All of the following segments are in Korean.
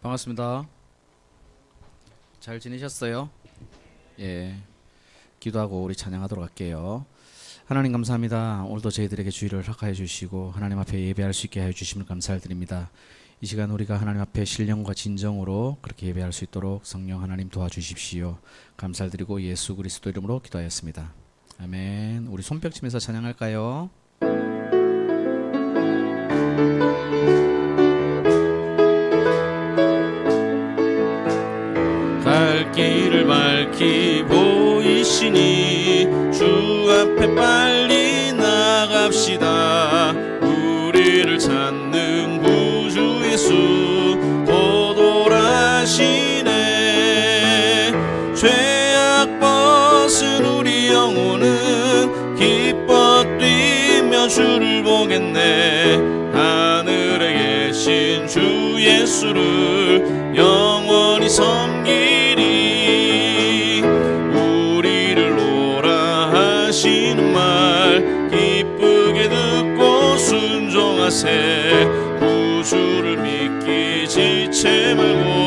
반갑습니다. 잘 지내셨어요? 예, 기도하고 우리 찬양하도록 할게요. 하나님 감사합니다. 오늘도 저희들에게 주의를 허락하여 주시고 하나님 앞에 예배할 수 있게 하여 주심을 감사를 드립니다. 이 시간 우리가 하나님 앞에 신령과 진정으로 그렇게 예배할 수 있도록 성령 하나님 도와주십시오. 감사를 드리고 예수 그리스도 이름으로 기도하였습니다. 아멘. 우리 손뼉 치면서 찬양할까요? 갈 길을 밝히 보이시니 주 앞에 빨리 나갑시다. 우리를 찾는 구주 예수 도돌아시네. 죄악 벗은 우리 영혼은 기뻐 뛰며 주를 보겠네. 하늘에 계신 주 예수를 영원히 섬기리. 우리를 오라 하시는 말 기쁘게 듣고 순종하세. 구주를 믿기 지체 말고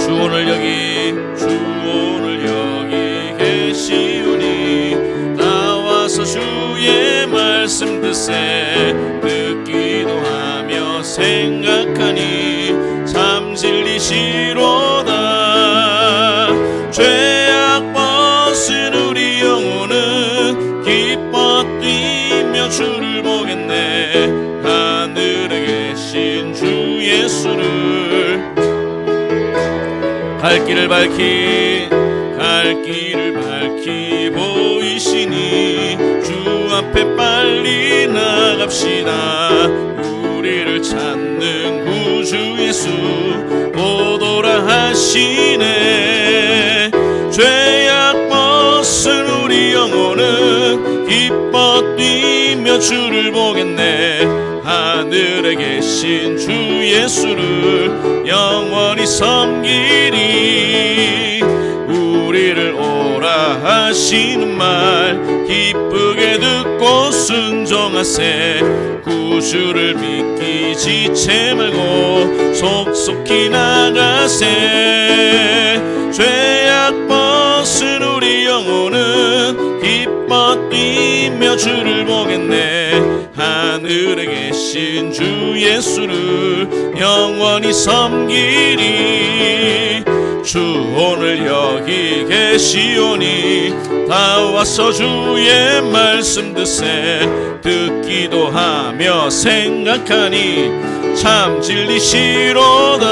오늘 여기 계시오니 나와서 주의 말씀 듣세. 듣기도 하며 생각하니 참 진리시로다. 죄악 벗은 우리 영혼은 기뻐 뛰며 주를 보겠네. 하늘에 계신 주 예수를 갈 길을 밝히 보이시니 주 앞에 빨리 나갑시다. 우리를 찾는 구주 예수 오도라 하시네. 죄악 벗은 우리 영혼은 기뻐 뛰며 주를 보겠네. 하늘에 계신 주 예수를 영원히 섬기리. 우리를 오라 하시는 말 기쁘게 듣고 순종하세. 구주를 믿기 지체 말고 속속히 나가세. 죄악 벗은 우리 영혼은 기뻐 뛰며 주를 보겠네. 하늘에 계신 주 예수를 영원히 섬기리. 주 오늘 여기 계시오니 다 와서 주의 말씀 듣세. 듣기도 하며 생각하니 참 진리시로다.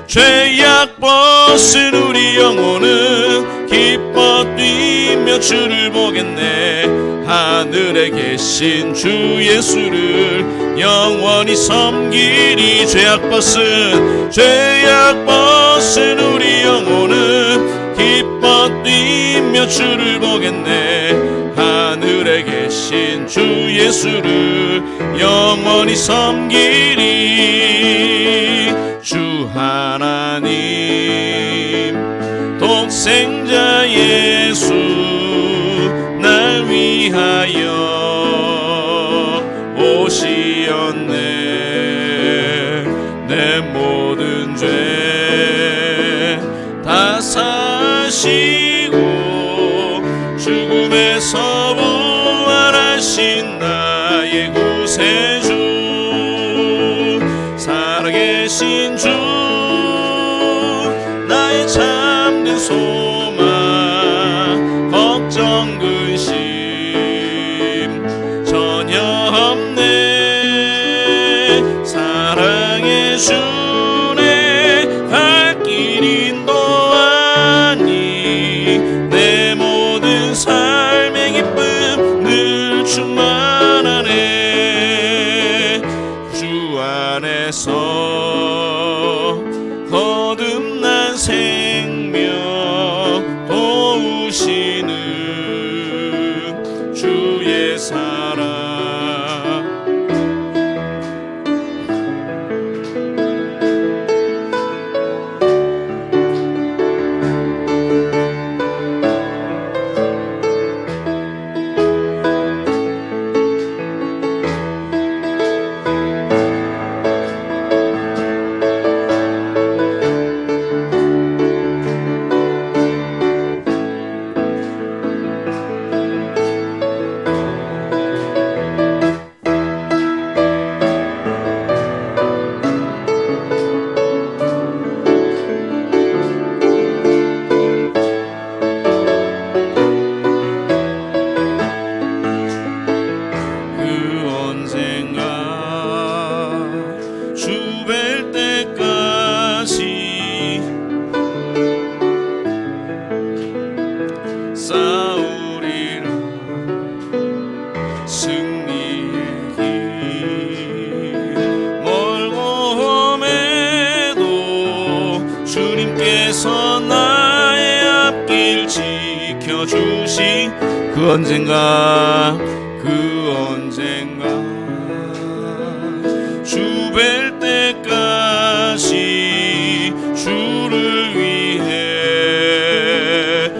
죄악 벗은 우리 영혼은 기뻐 뛰며 주를 보겠네. 하늘에 계신 주 예수를 영원히 섬기리. 죄악 벗은 우리 영혼은 기뻐 뛰며 주를 보겠네. 하늘에 계신 주 예수를 영원히 섬기리. 주 하나님 독생자 예수 날 위하여 오시었네. 내 모든 죄 다 사시고 죽음에서 부활하신 나의 구세주 살아계신 주 나의 참된 소망 걱정 근심 전혀 없네. 사랑해 주네. 갈 길 인도하니 내 모든 삶의 기쁨 늘 충만하네. 주 안에서 거듭난 생명 도우시는 주의 사랑 지켜주시 그 언젠가 주 뵐 때까지 주를 위해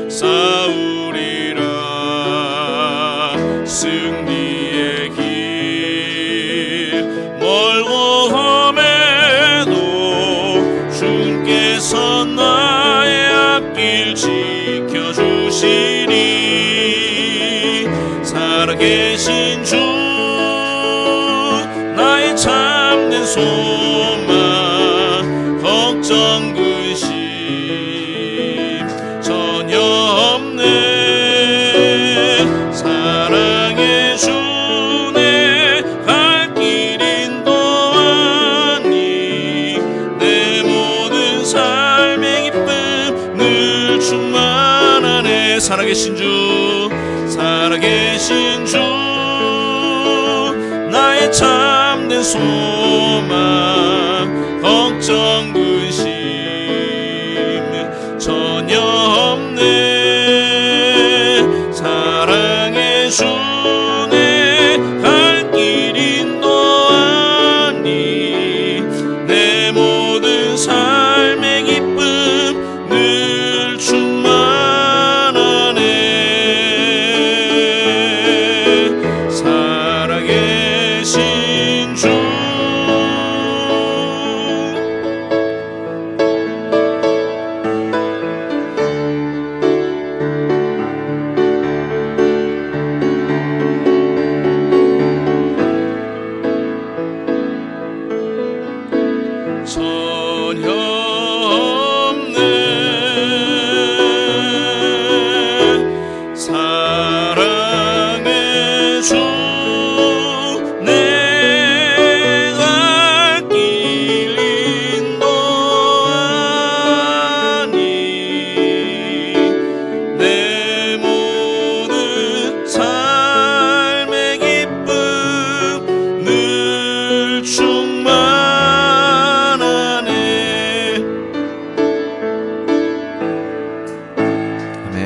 싸우리라. 승리의 길 멀고 험해도 주께서 나의 앞길 지켜주시니 살아계신 주 나의 참된 소망 걱정 근심 전혀 없네. 사랑의 주네 갈 길 인도하니 내 모든 삶의 기쁨 늘 충만하네. 살아계신 주 나의 참된 소망 걱정 근심 전혀 없네. 사랑의 주네 갈 길 인도하니 내 모든 삶의 기쁨 늘 충만하네. 살아계신 주 전혀 없네. 사랑의 주 내 갈 길 인도하니 내 모든 삶의 기쁨 늘 충만하네. 아멘.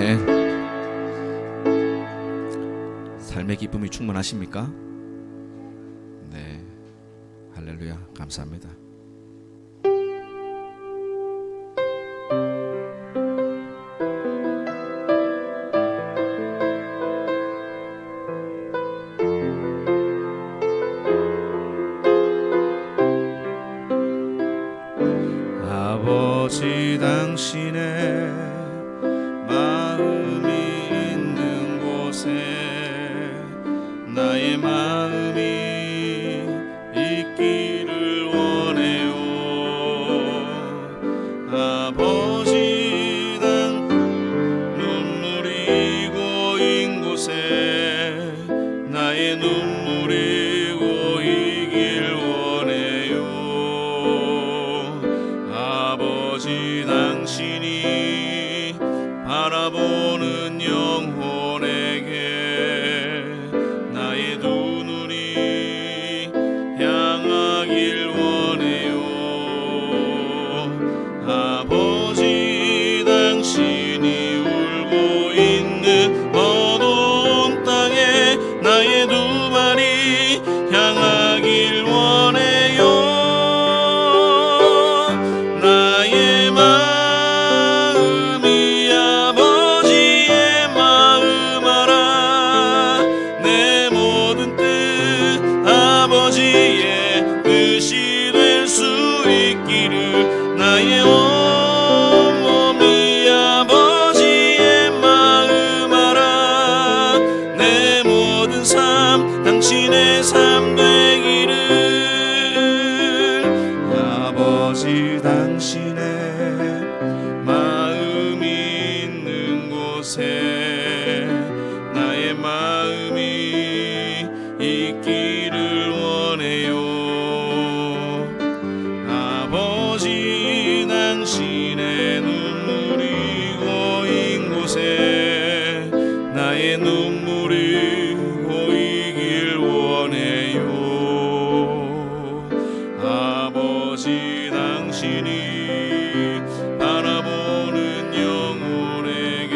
삶의 기쁨이 충만하십니까? 네, 할렐루야. 감사합니다. 아버지 당신의 마음이 있는 곳에 나의 마음이 있기를 원해요. 아버지 당 눈물이 고인 곳에 나의 눈물이 고이길 원해요. 아버지 당신이 바라보는 영혼에게 나의 두 눈이 향하길 원해요. 아버지 당신이 울고 있는 어두운 땅에 나의 두 발이 향하길 원해요. 나의 마음이 아버지의 마음 알아. 내 모든 뜻 아버지의 뜻이 될 수 있기를 나의 온몸이 아버지의 마음 알아. 내 모든 삶 당신의 삶 되기를. 아버지 당신의 마음이 있는 곳에 나의 마음이 있기를 원해요. 아버지 당신의 눈물이 고인 곳에 나의 눈물이 고이길 원해요. 아버지 당신이 바라보는 영혼에게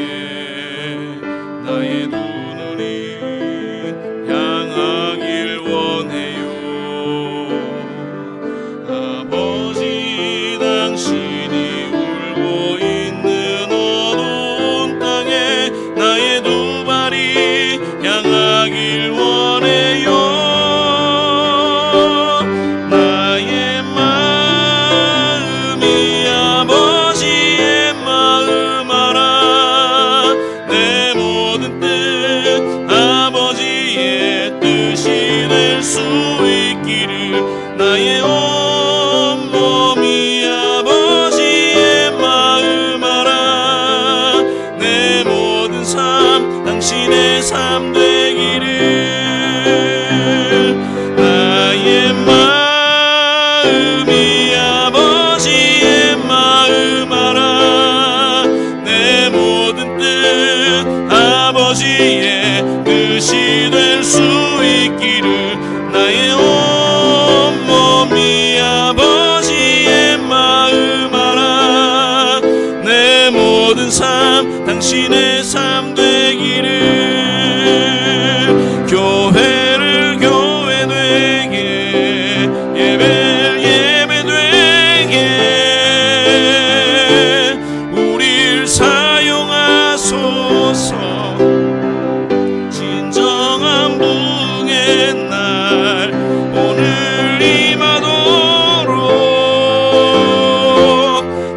마음이 아버지의 마음 알아. 내 모든 뜻 아버지의 뜻이 될 수 있기를. 나의 온몸이 아버지의 마음 알아. 내 모든 삶 당신의 삶 되기를. 교회를 교회 되게, 예배를 예배 되게 우릴 사용하소서. 진정한 부흥의 날 오늘 임하도록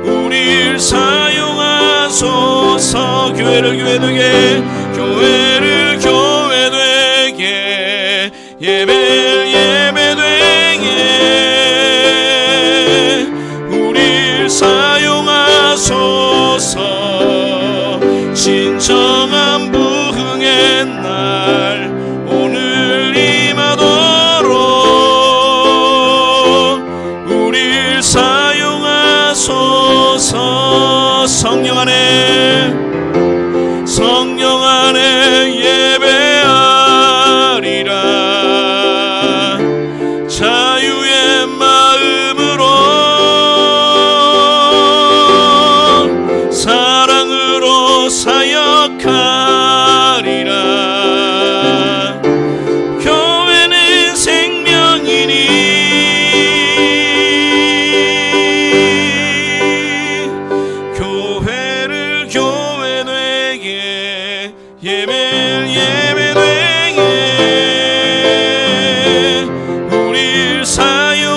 우릴 사용하소서. 교회를 교회 되게, 교회를 교회 되게, 예배를 예배 되게 우릴 사용하소서. 진정한 부흥의 날 오늘 임하도록 우릴 사용하소서. 성령 안에, 성령 안에 예배하리라. 자유의 마음으로 사랑으로 사역하리라. 교회는 생명이니 교회를 교회 되게, 예배를 예배 되게 우릴 사용하소서.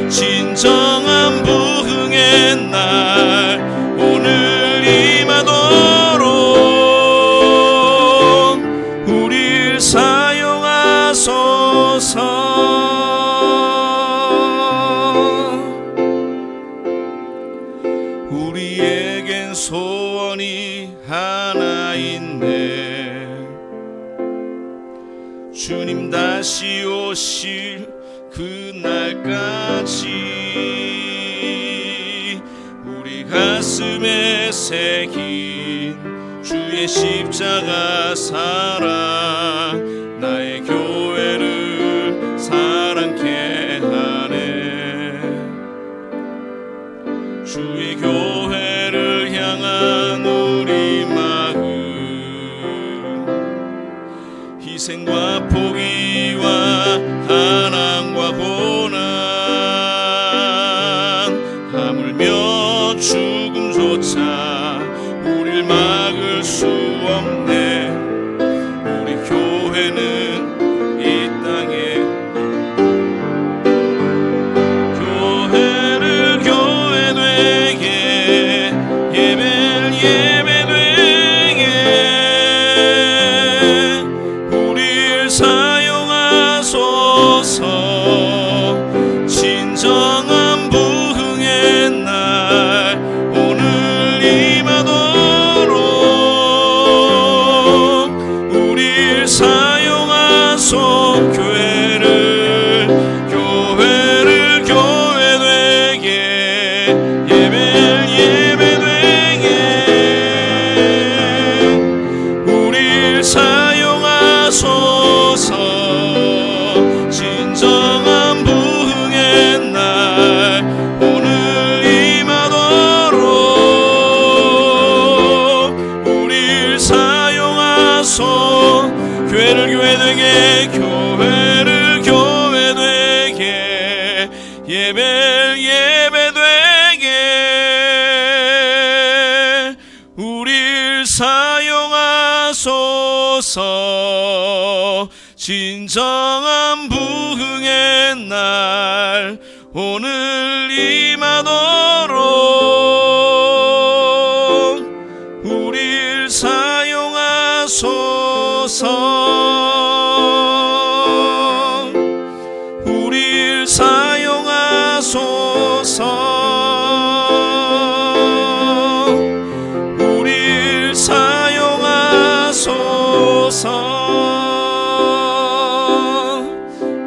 진정한 부흥의 날 오늘 임하도록 우릴 사용하소서. 우리에겐 소원이 하나 있네. 주님 다시 오실 그날까지 우리 가슴에 새긴 주의 십자가 사랑 나의 교회를 사랑케 하네. 주의 교회를 향한 우리 마음, 희생과 포기와 한항과 고난, 하물며 죽음조차 우릴 막을 수 없네. 우리 교회는 이 땅에 교회를 교회 되게, 예배를 예배 되게 우릴 사용하소서. 진정한 부흥의 날 오늘 임하도록 우릴 사용하소. 교회를 교회 되게, 예배를 예배 되게 우릴 사용하소서. 진정한 부흥의 날 오늘 임하도록 우릴 사용하소. 교회를 교회 되게, 교회를 교회 되게, 예배를 예배 되게 우릴 사용하소서. 진정한 부흥의 날 오늘 임하도록 우릴 사용하소서. 우릴 사용하소서. 우릴 사용하소서.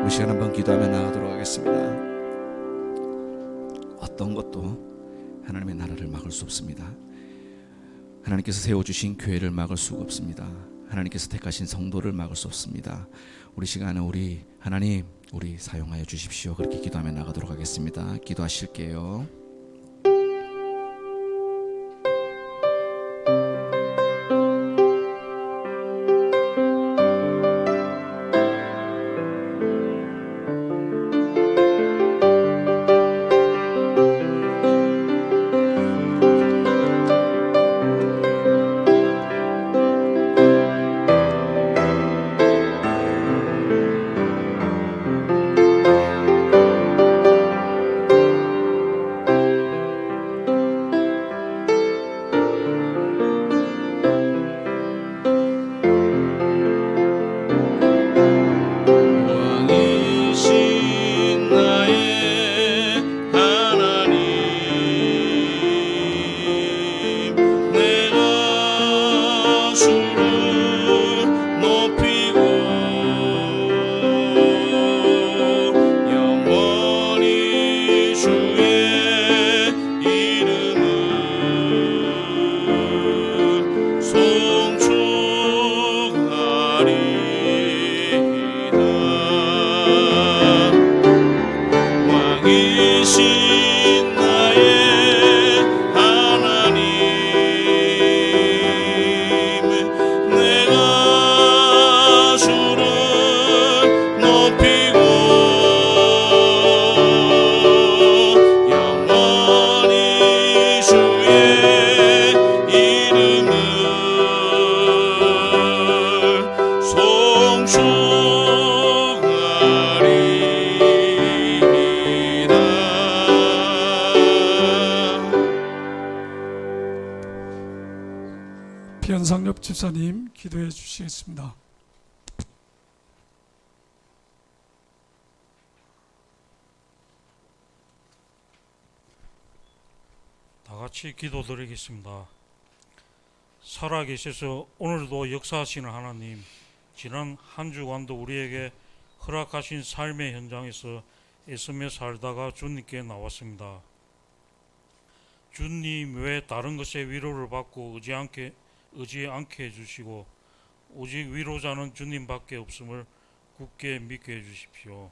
우리 시간 한번 기도하며 나아가겠습니다. 기도하겠습니다. 어떤 것도 하나님의 나라를 막을 수 없습니다. 하나님께서 세워주신 교회를 막을 수가 없습니다. 하나님께서 택하신 성도를 막을 수 없습니다. 우리 시간에 우리 하나님 우리 사용하여 주십시오. 그렇게 기도하며 나가도록 하겠습니다. 기도하실게요. 왕이신 나의 하나님, 내가 주를 높이고 영원히 주의 이름을 송축하리이다. 왕이신 나의 하나님, 내가 주를 높이고 영원히 주의 이름을 송축하리이다. 변상엽 집사님 기도해 주시겠습니다. 다 같이 기도드리겠습니다. 살아계셔서 오늘도 역사하시는 하나님, 지난 한 주간도 우리에게 허락하신 삶의 현장에서 애쓰며 살다가 주님께 나왔습니다. 주님 외에 다른 것에 위로를 받고 의지 않게 해주시고 오직 위로자는 주님밖에 없음을 굳게 믿게 해주십시오.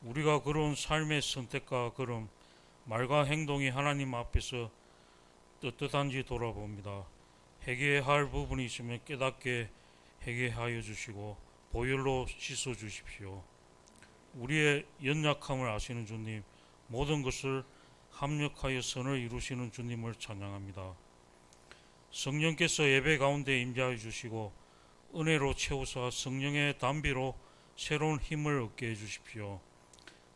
우리가 걸어온 삶의 선택과 걸음, 말과 행동이 하나님 앞에서 떳떳한지 돌아봅니다. 회개해야 할 부분이 있으면 깨닫게 회개하여 주시고 보혈로 씻어 주십시오. 우리의 연약함을 아시는 주님, 모든 것을 합력하여 선을 이루시는 주님을 찬양합니다. 성령께서 예배 가운데 임재하여 주시고 은혜로 채우사 성령의 단비로 새로운 힘을 얻게 해주십시오.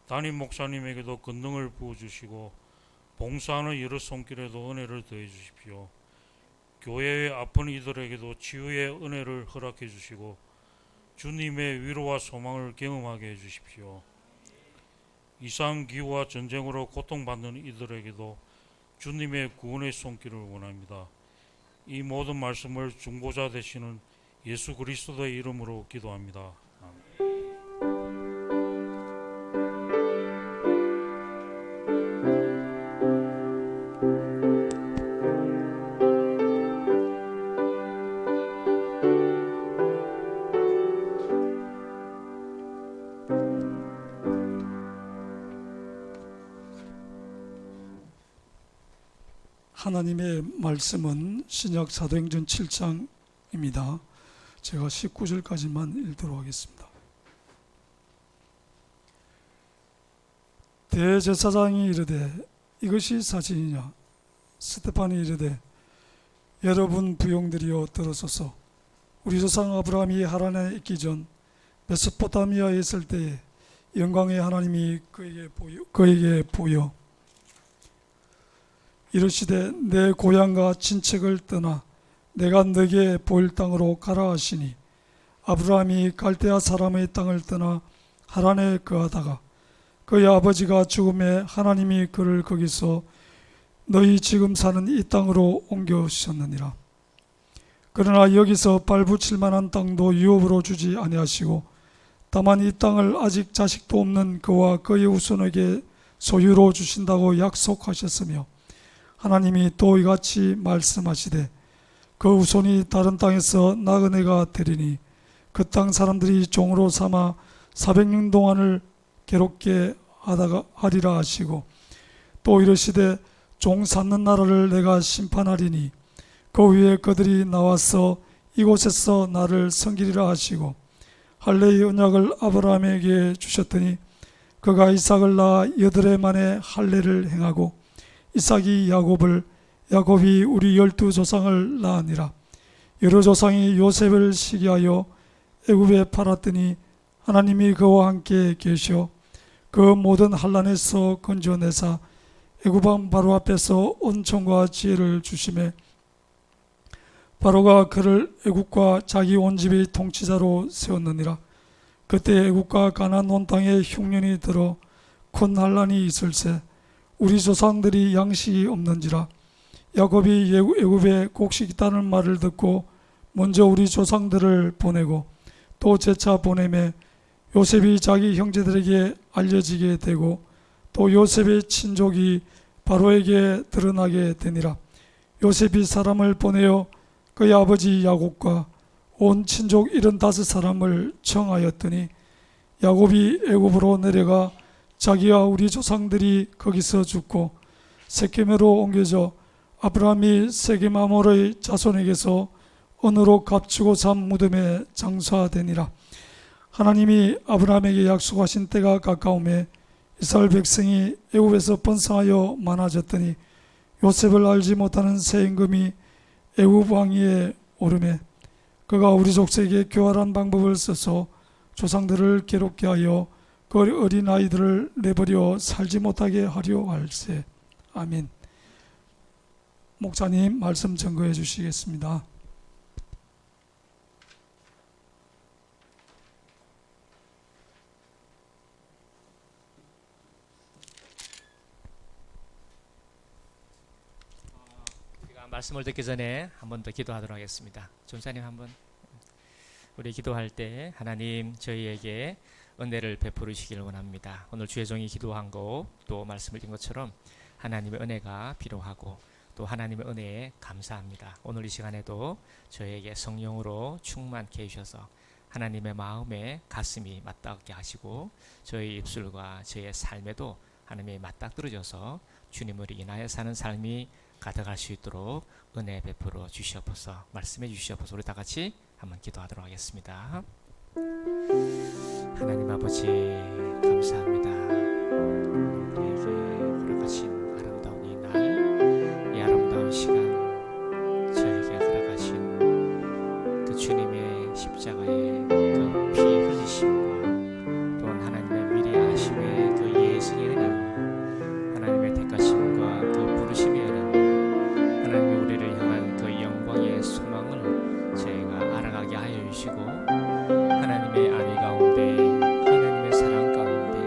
담임 목사님에게도 권능을 부어주시고 봉사하는 여러 손길에도 은혜를 더해 주십시오. 교회의 아픈 이들에게도 치유의 은혜를 허락해 주시고 주님의 위로와 소망을 경험하게 해주십시오. 이상기후와 전쟁으로 고통받는 이들에게도 주님의 구원의 손길을 원합니다. 이 모든 말씀을 중보자 되시는 예수 그리스도의 이름으로 기도합니다. 아멘. 하나님의 말씀은 신약 사도행전 7장입니다. 제가 19절까지만 읽도록 하겠습니다. 대제사장이 이르되 이것이 사진이냐? 스데반이 이르되 여러분 부용들이여 들으소서. 우리 조상 아브라함이 하란에 있기 전 메소포타미아에 있을 때에 영광의 하나님이 그에게 보여 이르시되 내 고향과 친척을 떠나 내가 너에게 보일 땅으로 가라 하시니 아브라함이 갈대아 사람의 땅을 떠나 하란에 거하다가 그의 아버지가 죽음에 하나님이 그를 거기서 너희 지금 사는 이 땅으로 옮겨주셨느니라. 그러나 여기서 발붙일 만한 땅도 유업으로 주지 아니하시고 다만 이 땅을 아직 자식도 없는 그와 그의 후손에게 소유로 주신다고 약속하셨으며 하나님이 또 이같이 말씀하시되 그 후손이 다른 땅에서 나그네가 되리니 그 땅 사람들이 종으로 삼아 400년 동안을 괴롭게 하리라 하시고 또 이르시되 종 삼는 나라를 내가 심판하리니 그 후에 그들이 나와서 이곳에서 나를 섬기리라 하시고 할례의 언약을 아브라함에게 주셨더니 그가 이삭을 낳아 8해 만에 할례를 행하고 이삭이 야곱을 야곱이 우리 12조상을 낳으니라. 여러 조상이 요셉을 시기하여 애굽에 팔았더니 하나님이 그와 함께 계시어 그 모든 환난에서 건져내사 애굽 왕 바로 앞에서 은총과 지혜를 주시매 바로가 그를 애굽과 자기 온 집의 통치자로 세웠느니라. 그때 애굽과 가나안 온 땅에 흉년이 들어 큰 환난이 있을세 우리 조상들이 양식이 없는지라. 야곱이 애굽에 곡식이 있다는 말을 듣고 먼저 우리 조상들을 보내고 또 재차 보내매 요셉이 자기 형제들에게 알려지게 되고 또 요셉의 친족이 바로에게 드러나게 되니라. 요셉이 사람을 보내어 그의 아버지 야곱과 온 친족 75사람을 청하였더니 야곱이 애굽으로 내려가 자기와 우리 조상들이 거기서 죽고 세겜으로 옮겨져 아브라함이 세겜 하몰의 자손에게서 언으로 값주고 산 무덤에 장사되니라. 하나님이 아브라함에게 약속하신 때가 가까우매 이스라엘 백성이 애굽에서 번성하여 많아졌더니 요셉을 알지 못하는 새 임금이 애굽 왕위에 오르매 그가 우리 족속에게 교활한 방법을 써서 조상들을 괴롭게 하여 그 어린 아이들을 내버려 살지 못하게 하려 할세. 아멘. 목사님 말씀 증거해 주시겠습니다. 말씀을 듣기 전에 한 번 더 기도하도록 하겠습니다. 전사님 한번 우리 기도할 때 하나님 저희에게 은혜를 베풀으시기를 원합니다. 오늘 주의 종이 기도한 거 또 말씀을 드린 것처럼 하나님의 은혜가 필요하고 또 하나님의 은혜에 감사합니다. 오늘 이 시간에도 저희에게 성령으로 충만케 해주셔서 하나님의 마음에 가슴이 맞닿게 하시고 저희 입술과 저희의 삶에도 하나님이 맞닥뜨려져서 주님을 인하여 사는 삶이 가득할 수 있도록 은혜 베풀어 주시옵소서. 말씀해 주시옵소서. 우리 다 같이 한번 기도하도록 하겠습니다. 하나님 아버지 감사합니다. 우리에게 허락하신 아름다운 이 날, 이 아름다운 시간, 저에게 허락하신 그 주님의 십자가의 그 피 흘리심과 또한 하나님의 미리하심의 그 예수의 은혜로 하나님의 택하심과 그 부르심의 은혜로 하나님이 우리를 향한 그 영광의 소망을 저희가 알아가게 하여 주시고 하나님의 안위 가운데 하나님의 사랑 가운데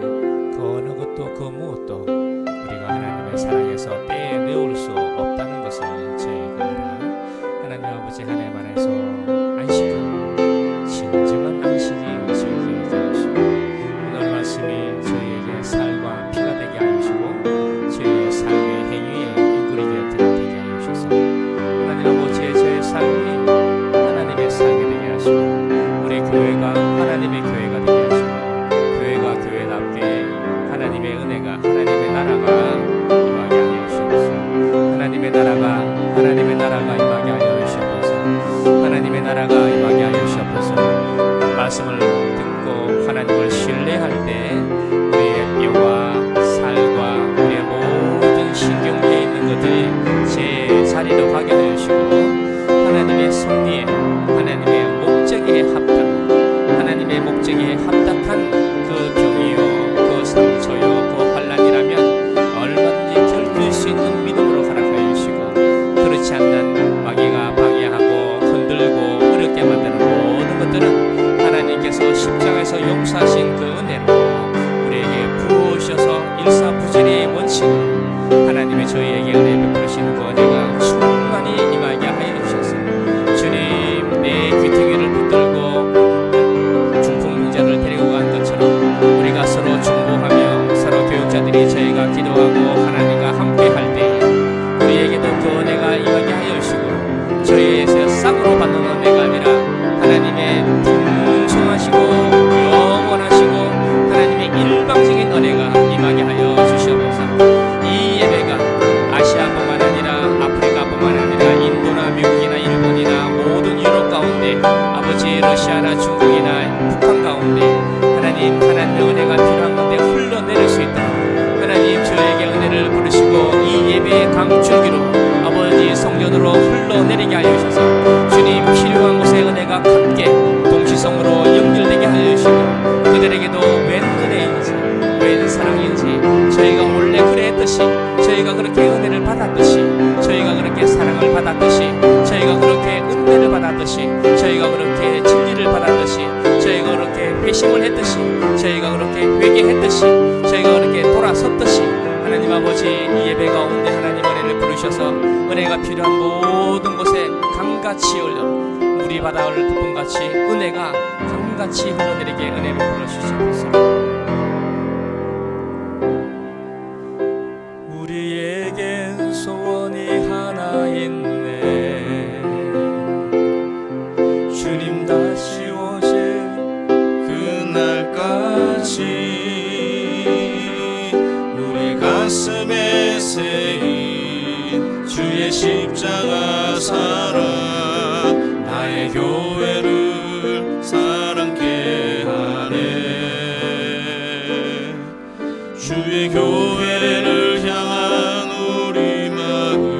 그 어느 것도 그 무엇도 우리가 하나님의 사랑에서 떼내올 수 없다는 것을 저희가 알아 하나님 아버지 하나님 안에서 안식하고 진정한 안식이 저희에게 되게 하시고 오늘 말씀이 저희에게 살과 피가 되게 하여 주시고 저희의 삶의 행위에 이끌리게 되게 하여 주셔서 하나님 아버지의 저의 삶이 하나님의 삶이 되게 하시고 우리 교회가 하나님의 교회가 되게 하시고 교회가 교회답게 하나님의 은혜가 하나님의 나라가 임하게 하여 주시옵소서. 하나님의 나라가 임하게 하여 주시옵소서. 하나님의 나라가 임하게 하여 주시옵소서. 말씀을 듣고 하나님을 신뢰할 때 우리의 뼈와 살과 우리의 모든 신경계에 있는 것들이 제 자리로 가게 하여 주시고 하나님의 섭리에 하나님의 목적에 합당한 그 병이요 그 상처요 그 환난이라면 얼마든지 견딜 수 있는 믿음으로 허락하여 주시고 그렇지 않는 마귀가 방해하고 흔들고 어렵게 만드는 모든 것들은 하나님께서 십자가에서 용서하신 그 은혜로 우리에게 부어주셔서 일사부질의 원칙을 하나님의 저희에게 은혜 베푸시는 그 은혜가 충만히 임하게 하여 주셔서 주님 내 귀퉁이를 붙들고 중풍병자를 데리고 흘러내리게 하여 주셔서 주님 필요한 곳에 은혜가 함께 동시성으로 연결되게 하여 주시고 그들에게도 웬 은혜인지 웬 사랑인지 저희가 원래 그랬듯이 저희가 그렇게 은혜를 받았듯이 저희가 그렇게 사랑을 받았듯이 저희가 그렇게 은혜를 받았듯이 저희가 그렇게 진리를 받았듯이 저희가 그렇게 회심을 했듯이 저희가 그렇게 회개했듯이 저희가 그렇게 돌아섰듯이 하나님 아버지 이 예배 가운데 하나님 은혜를 부르셔서 은혜가 필요한 모든 곳에 강같이 흘러 물이 바다를 덮음같이 은혜가 강같이 흘러내리게 은혜를 불러주시옵소서. 우리에겐 소원이 하나 있네. 주님 다시 오실 그날까지 우리 가슴에 새긴 주의 십자가 사랑 나의 교회를 사랑케 하네. 주의 교회를 향한 우리 마음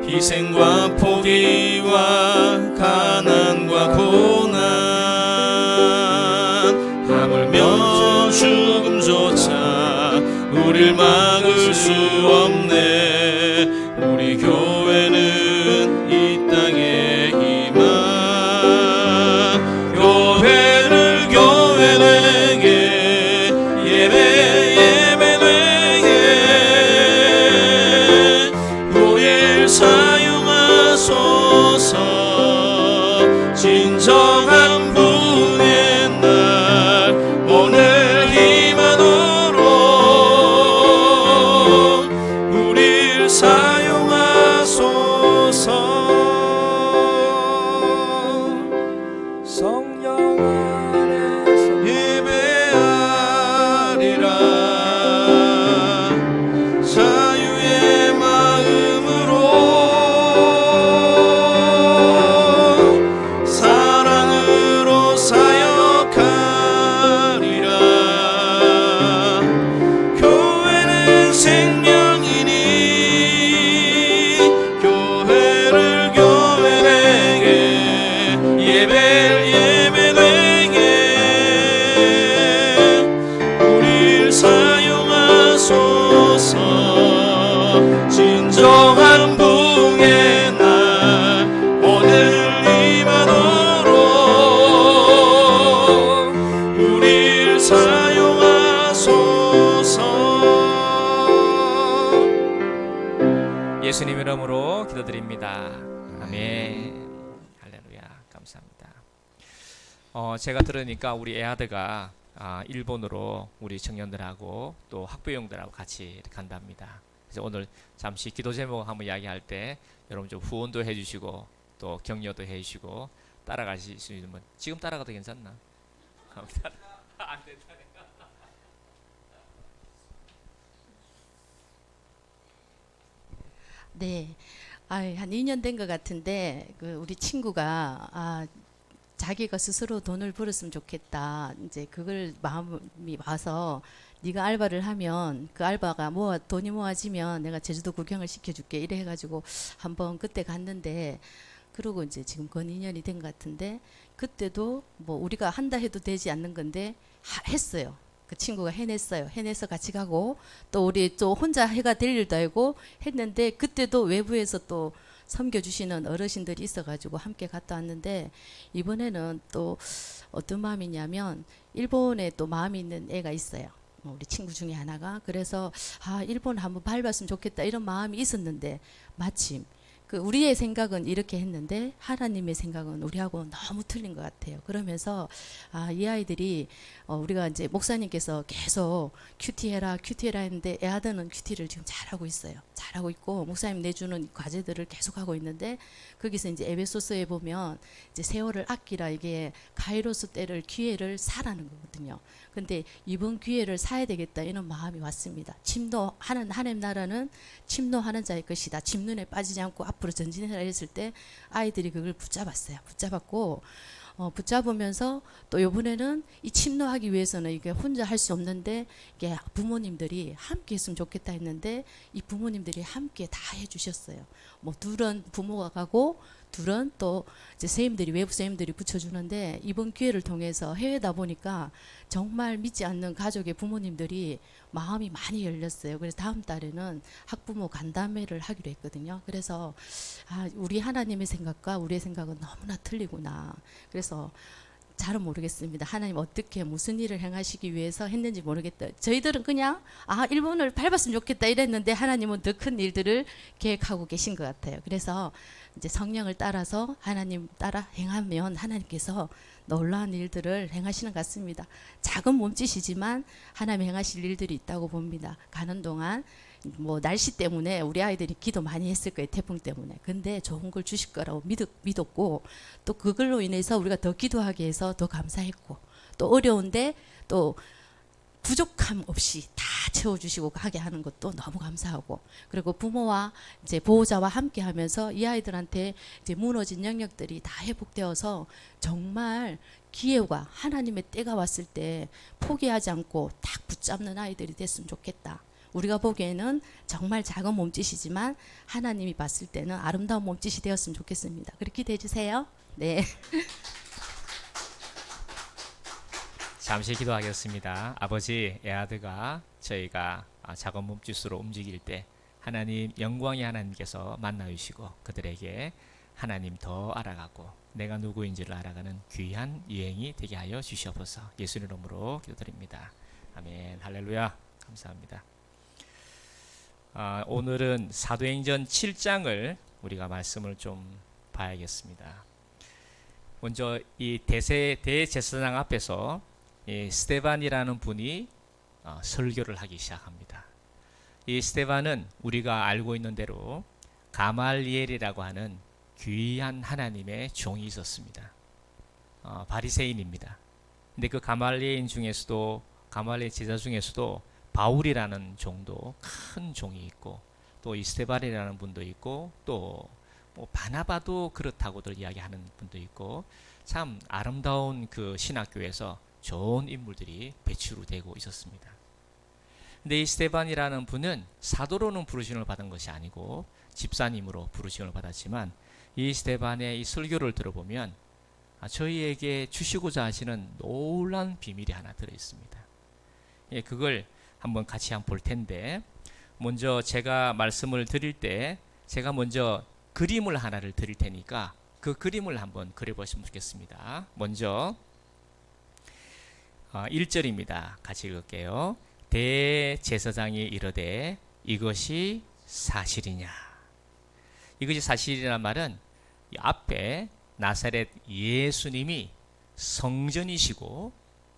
희생과 포기와 가난과 고난 하물며 죽음조차 우릴 막을 수 없네. 우리 교회는 이 땅의 희망 교회를 교회되게 예배되게 우릴 사용하소서. 진정한 분의 날 오늘 힘하도록 우릴 사용하소서. 성령 안에서 예배하리라 자유의 마음으로 사랑으로 사역하리라. 교회는 생명이니 교회를 교회되게 예배를 예배되게 우릴 사용하소서. 진정한 붕의 날 오늘 임하도록 우릴 사용하소서. 예수님 이름으로 기도드립니다. 아멘. 할렐루야. 감사합니다. 제가 들으니까 우리 애아드가 일본으로 우리 청년들하고 또 학부형들하고 같이 간답니다. 그래서 오늘 잠시 기도 제목 한번 이야기할 때 여러분 좀 후원도 해주시고 또 격려도 해주시고 따라가실 수 있으면 지금 따라가도 괜찮나? 안 된다. 네, 한 2년 된 것 같은데 우리 친구가 자기가 스스로 돈을 벌었으면 좋겠다. 이제 그걸 마음이 와서 네가 알바를 하면 그 알바가 돈이 모아지면 내가 제주도 구경을 시켜줄게 이래 해가지고 한번 그때 갔는데 그러고 이제 지금 건 2년이 된 것 같은데 그때도 뭐 우리가 한다 해도 되지 않는 건데 했어요. 그 친구가 해냈어요. 해내서 같이 가고 또 우리 또 혼자 해가 될 일도 알고 했는데 그때도 외부에서 또 섬겨주시는 어르신들이 있어가지고 함께 갔다 왔는데 이번에는 또 어떤 마음이냐면 일본에 또 마음이 있는 애가 있어요. 우리 친구 중에 하나가. 그래서 일본 한번 밟았으면 좋겠다 이런 마음이 있었는데 마침 우리의 생각은 이렇게 했는데 하나님의 생각은 우리하고 너무 틀린 것 같아요. 그러면서 이 아이들이 우리가 이제 목사님께서 계속 큐티해라 했는데 애아들은 큐티를 지금 잘하고 있어요. 잘하고 있고 목사님 내주는 과제들을 계속하고 있는데 거기서 이제 에베소서에 보면 이제 세월을 아끼라 이게 카이로스 때를 기회를 사라는 거거든요. 근데 이번 기회를 사야 되겠다 이런 마음이 왔습니다. 침노하는 하나님 나라는 침노하는 자의 것이다. 침눈에 빠지지 않고 앞으로 전진해라 했을 때 아이들이 그걸 붙잡았어요. 붙잡았고 붙잡으면서 또 이번에는 이 침노하기 위해서는 이게 혼자 할 수 없는데 이게 부모님들이 함께 했으면 좋겠다 했는데 이 부모님들이 함께 다 해주셨어요. 뭐 둘은 부모가 가고 둘은 또 이제 선생님들이 외부 선생님들이 붙여주는데 이번 기회를 통해서 해외다 보니까 정말 믿지 않는 가족의 부모님들이 마음이 많이 열렸어요. 그래서 다음 달에는 학부모 간담회를 하기로 했거든요. 그래서 우리 하나님의 생각과 우리의 생각은 너무나 틀리구나. 그래서 잘은 모르겠습니다. 하나님 어떻게 무슨 일을 행하시기 위해서 했는지 모르겠다. 저희들은 그냥 일본을 밟았으면 좋겠다 이랬는데 하나님은 더 큰 일들을 계획하고 계신 것 같아요. 그래서 이제 성령을 따라서 하나님 따라 행하면 하나님께서 놀라운 일들을 행하시는 것 같습니다. 작은 몸짓이지만 하나님 행하실 일들이 있다고 봅니다. 가는 동안 뭐 날씨 때문에 우리 아이들이 기도 많이 했을 거예요. 태풍 때문에. 근데 좋은 걸 주실 거라고 믿었고 또 그걸로 인해서 우리가 더 기도하게 해서 더 감사했고 또 어려운데 또 부족함 없이 다 채워주시고 가게 하는 것도 너무 감사하고 그리고 부모와 이제 보호자와 함께 하면서 이 아이들한테 이제 무너진 영역들이 다 회복되어서 정말 기회가 하나님의 때가 왔을 때 포기하지 않고 딱 붙잡는 아이들이 됐으면 좋겠다. 우리가 보기에는 정말 작은 몸짓이지만 하나님이 봤을 때는 아름다운 몸짓이 되었으면 좋겠습니다. 그렇게 기대해 주세요. 네. 잠시 기도하겠습니다. 아버지, 애아드가 저희가 작은 몸짓으로 움직일 때 하나님 영광의 하나님께서 만나주시고 그들에게 하나님 더 알아가고 내가 누구인지를 알아가는 귀한 여행이 되게 하여 주시옵소서. 예수님 이름으로 기도드립니다. 아멘. 할렐루야. 감사합니다. 오늘은 사도행전 7장을 우리가 말씀을 좀 봐야겠습니다. 먼저 이 대제사장 앞에서 이 스데반이라는 분이 설교를 하기 시작합니다. 이 스데반은 우리가 알고 있는 대로 가말리엘이라고 하는 귀한 하나님의 종이 있었습니다. 바리새인입니다. 근데 그 가말리엘 제자 중에서도 바울이라는 종도 큰 종이 있고 또 이 스데반이라는 분도 있고 또 뭐 바나바도 그렇다고들 이야기하는 분도 있고 참 아름다운 그 신학교에서 좋은 인물들이 배출이 되고 있었습니다. 근데 이 스데반이라는 분은 사도로는 부르심을 받은 것이 아니고 집사님으로 부르심을 받았지만 이 스데반의 이 설교를 들어보면 저희에게 주시고자 하시는 놀라운 비밀이 하나 들어있습니다. 예, 그걸 한번 같이 한번 볼 텐데 먼저 제가 말씀을 드릴 때 제가 먼저 그림을 하나를 드릴 테니까 그 그림을 한번 그려보시면 좋겠습니다. 먼저 1절입니다. 같이 읽을게요. 대제사장이 이르되 이것이 사실이냐. 이것이 사실이란 말은 이 앞에 나사렛 예수님이 성전이시고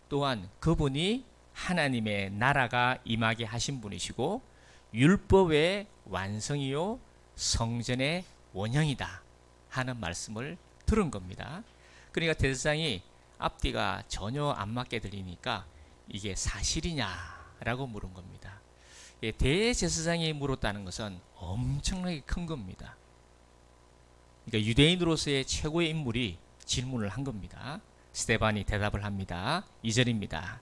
또한 그분이 하나님의 나라가 임하게 하신 분이시고 율법의 완성이요 성전의 원형이다 하는 말씀을 들은 겁니다. 그러니까 대제사장이 앞뒤가 전혀 안 맞게 들리니까 이게 사실이냐라고 물은 겁니다. 대제사장이 물었다는 것은 엄청나게 큰 겁니다. 그러니까 유대인으로서의 최고의 인물이 질문을 한 겁니다. 스데반이 대답을 합니다. 2절입니다.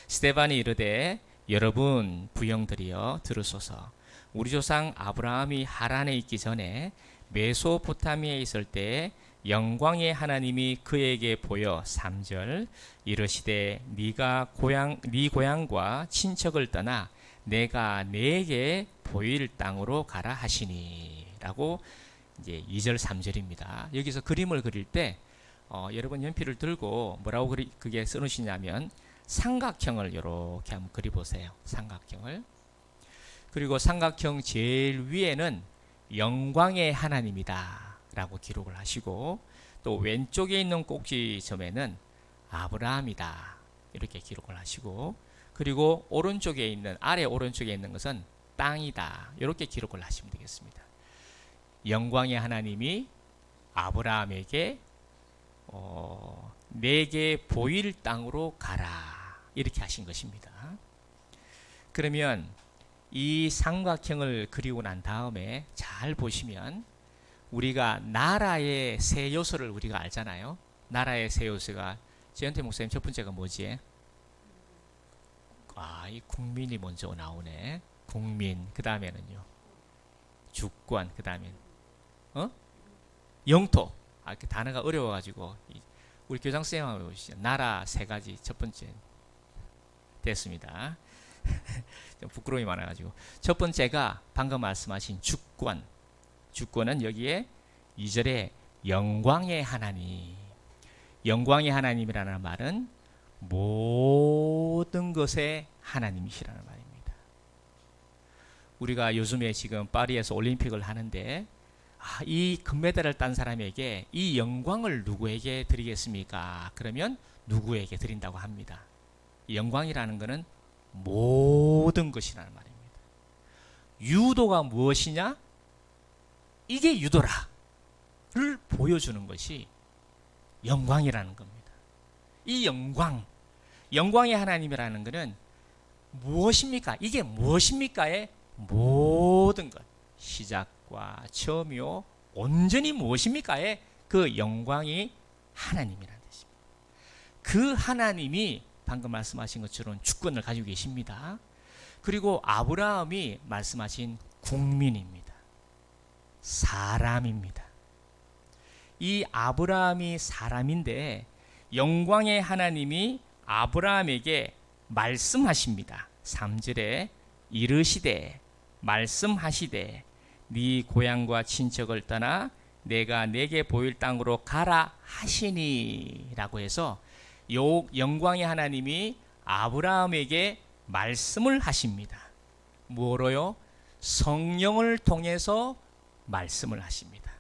스데반이 이르되 여러분 부형들이여 들으소서. 우리 조상 아브라함이 하란에 있기 전에 메소포타미아에 있을 때 영광의 하나님이 그에게 보여 3절 이르시되 네 고향과 친척을 떠나 내가 네게 보일 땅으로 가라 하시니라고 이제 2절 3절입니다. 여기서 그림을 그릴 때 여러분 연필을 들고 뭐라고 그게 써놓으시냐면 삼각형을 이렇게 한번 그려보세요. 삼각형을. 그리고 삼각형 제일 위에는 영광의 하나님이다 라고 기록을 하시고 또 왼쪽에 있는 꼭지점에는 아브라함이다 이렇게 기록을 하시고 그리고 아래 오른쪽에 있는 것은 땅이다 이렇게 기록을 하시면 되겠습니다. 영광의 하나님이 아브라함에게 내게 보일 땅으로 가라 이렇게 하신 것입니다. 그러면 이 삼각형을 그리고 난 다음에 잘 보시면 우리가 나라의 세 요소를 우리가 알잖아요. 나라의 세 요소가 재현태 목사님 첫 번째가 뭐지? 이 국민이 먼저 나오네. 국민. 그 다음에는요. 주권. 그 다음엔 영토. 이렇게 단어가 어려워가지고 우리 교장 쌤하고 보시죠. 나라 세 가지 첫 번째 됐습니다. 좀 부끄러움이 많아가지고 첫 번째가 방금 말씀하신 주권. 주권은 여기에 2절에 영광의 하나님. 영광의 하나님이라는 말은 모든 것의 하나님이시라는 말입니다. 우리가 요즘에 지금 파리에서 올림픽을 하는데 이 금메달을 딴 사람에게 이 영광을 누구에게 드리겠습니까? 그러면 누구에게 드린다고 합니다. 이 영광이라는 것은 모든 것이라는 말입니다. 유도가 무엇이냐? 이게 유도라를 보여주는 것이 영광이라는 겁니다. 이 영광의 하나님이라는 것은 무엇입니까? 이게 무엇입니까의 모든 것, 시작과 처음이요 온전히 무엇입니까의 그 영광이 하나님이라는 뜻입니다. 그 하나님이 방금 말씀하신 것처럼 주권을 가지고 계십니다. 그리고 아브라함이 말씀하신 국민입니다. 사람입니다. 이 아브라함이 사람인데 영광의 하나님이 아브라함에게 말씀하십니다. 3절에 이르시되 말씀하시되 네 고향과 친척을 떠나 내가 내게 보일 땅으로 가라 하시니 라고 해서 요 영광의 하나님이 아브라함에게 말씀을 하십니다. 뭐로요? 성령을 통해서 말씀을 하십니다.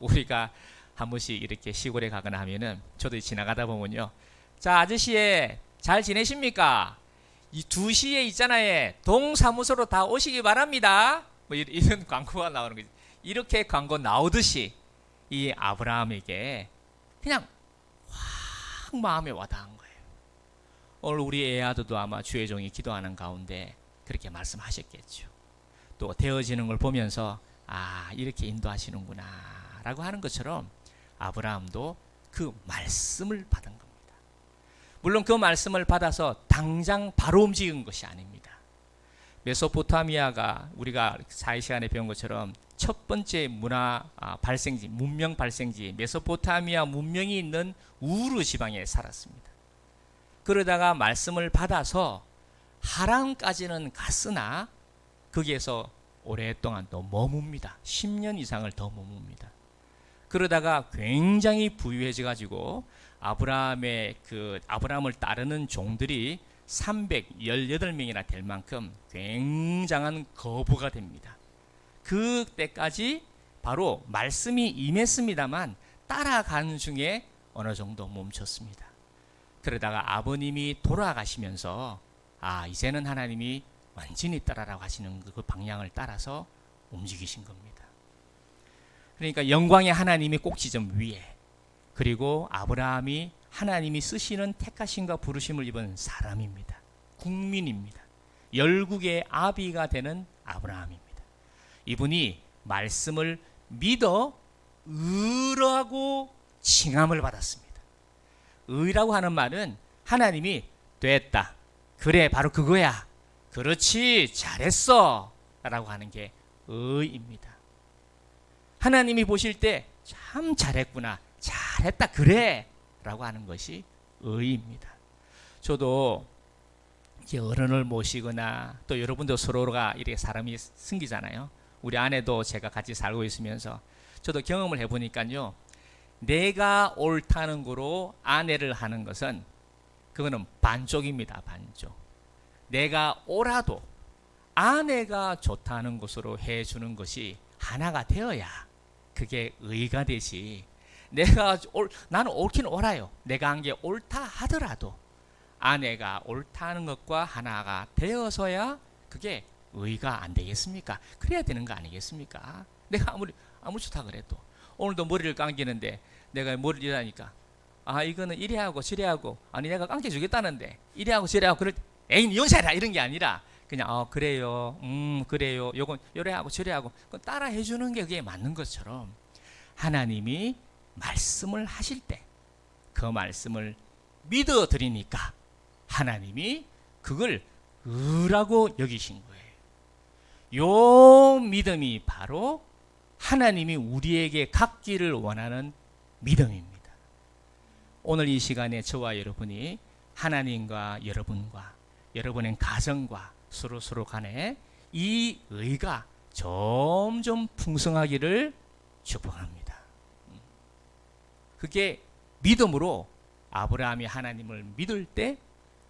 우리가 한 번씩 이렇게 시골에 가거나 하면은 저도 지나가다 보면요. 자, 아저씨 잘 지내십니까? 이 2시에 있잖아요. 동사무소로 다 오시기 바랍니다. 뭐 이런 광고가 나오는 거지. 이렇게 광고 나오듯이 이 아브라함에게 그냥 확 마음에 와닿은 거예요. 오늘 우리 애 아들도 아마 주의 종이 기도하는 가운데 그렇게 말씀하셨겠죠. 또 되어지는 걸 보면서 이렇게 인도하시는구나 라고 하는 것처럼 아브라함도 그 말씀을 받은 겁니다. 물론 그 말씀을 받아서 당장 바로 움직인 것이 아닙니다. 메소포타미아가 우리가 4일 시간에 배운 것처럼 첫 번째 문명 발생지 메소포타미아 문명이 있는 우르 지방에 살았습니다. 그러다가 말씀을 받아서 하란까지는 갔으나 거기에서 오랫동안 또 머뭅니다. 10년 이상을 더 머뭅니다. 그러다가 굉장히 부유해져 가지고 아브라함을 따르는 종들이 318명이나 될 만큼 굉장한 거부가 됩니다. 그때까지 바로 말씀이 임했습니다만 따라가는 중에 어느 정도 멈췄습니다. 그러다가 아버님이 돌아가시면서 이제는 하나님이 완전히 따라라고 하시는 그 방향을 따라서 움직이신 겁니다. 그러니까 영광의 하나님이 꼭지점 위에, 그리고 아브라함이 하나님이 쓰시는 택하심과 부르심을 입은 사람입니다. 국민입니다. 열국의 아비가 되는 아브라함입니다. 이분이 말씀을 믿어 의라고 칭함을 받았습니다. 의라고 하는 말은 하나님이 됐다, 그래 바로 그거야, 그렇지 잘했어 라고 하는 게 의입니다. 하나님이 보실 때 참 잘했구나, 잘했다 그래 라고 하는 것이 의입니다. 저도 어른을 모시거나 또 여러분도 서로가 이렇게 사람이 생기잖아요. 우리 아내도 제가 같이 살고 있으면서 저도 경험을 해보니까요, 내가 옳다는 거로 아내를 하는 것은 그거는 반쪽입니다. 반쪽. 내가 옳아도 아내가 좋다는 것으로 해주는 것이 하나가 되어야 그게 의가 되지. 나는 옳긴 옳아요. 내가 한 게 옳다 하더라도 아내가 옳다는 것과 하나가 되어서야 그게 의가 안 되겠습니까? 그래야 되는 거 아니겠습니까? 내가 아무리 좋다 그래도 오늘도 머리를 감기는데 내가 머리를 하니까 이거는 이래 하고 저래 하고, 아니 내가 감겨 주겠다는데 이래 하고 저래 하고, 그럴 때 에이 연사라 이런 게 아니라 그냥 그래요, 그래요, 요건 요래 하고 저래 하고 따라 해주는 게 그게 맞는 것처럼 하나님이 말씀을 하실 때 그 말씀을 믿어드리니까 하나님이 그걸 의라고 여기신 거예요. 요 믿음이 바로 하나님이 우리에게 갖기를 원하는 믿음입니다. 오늘 이 시간에 저와 여러분이 하나님과 여러분과 여러분의 가정과 서로 간에 이 의가 점점 풍성하기를 축복합니다. 그게 믿음으로 아브라함이 하나님을 믿을 때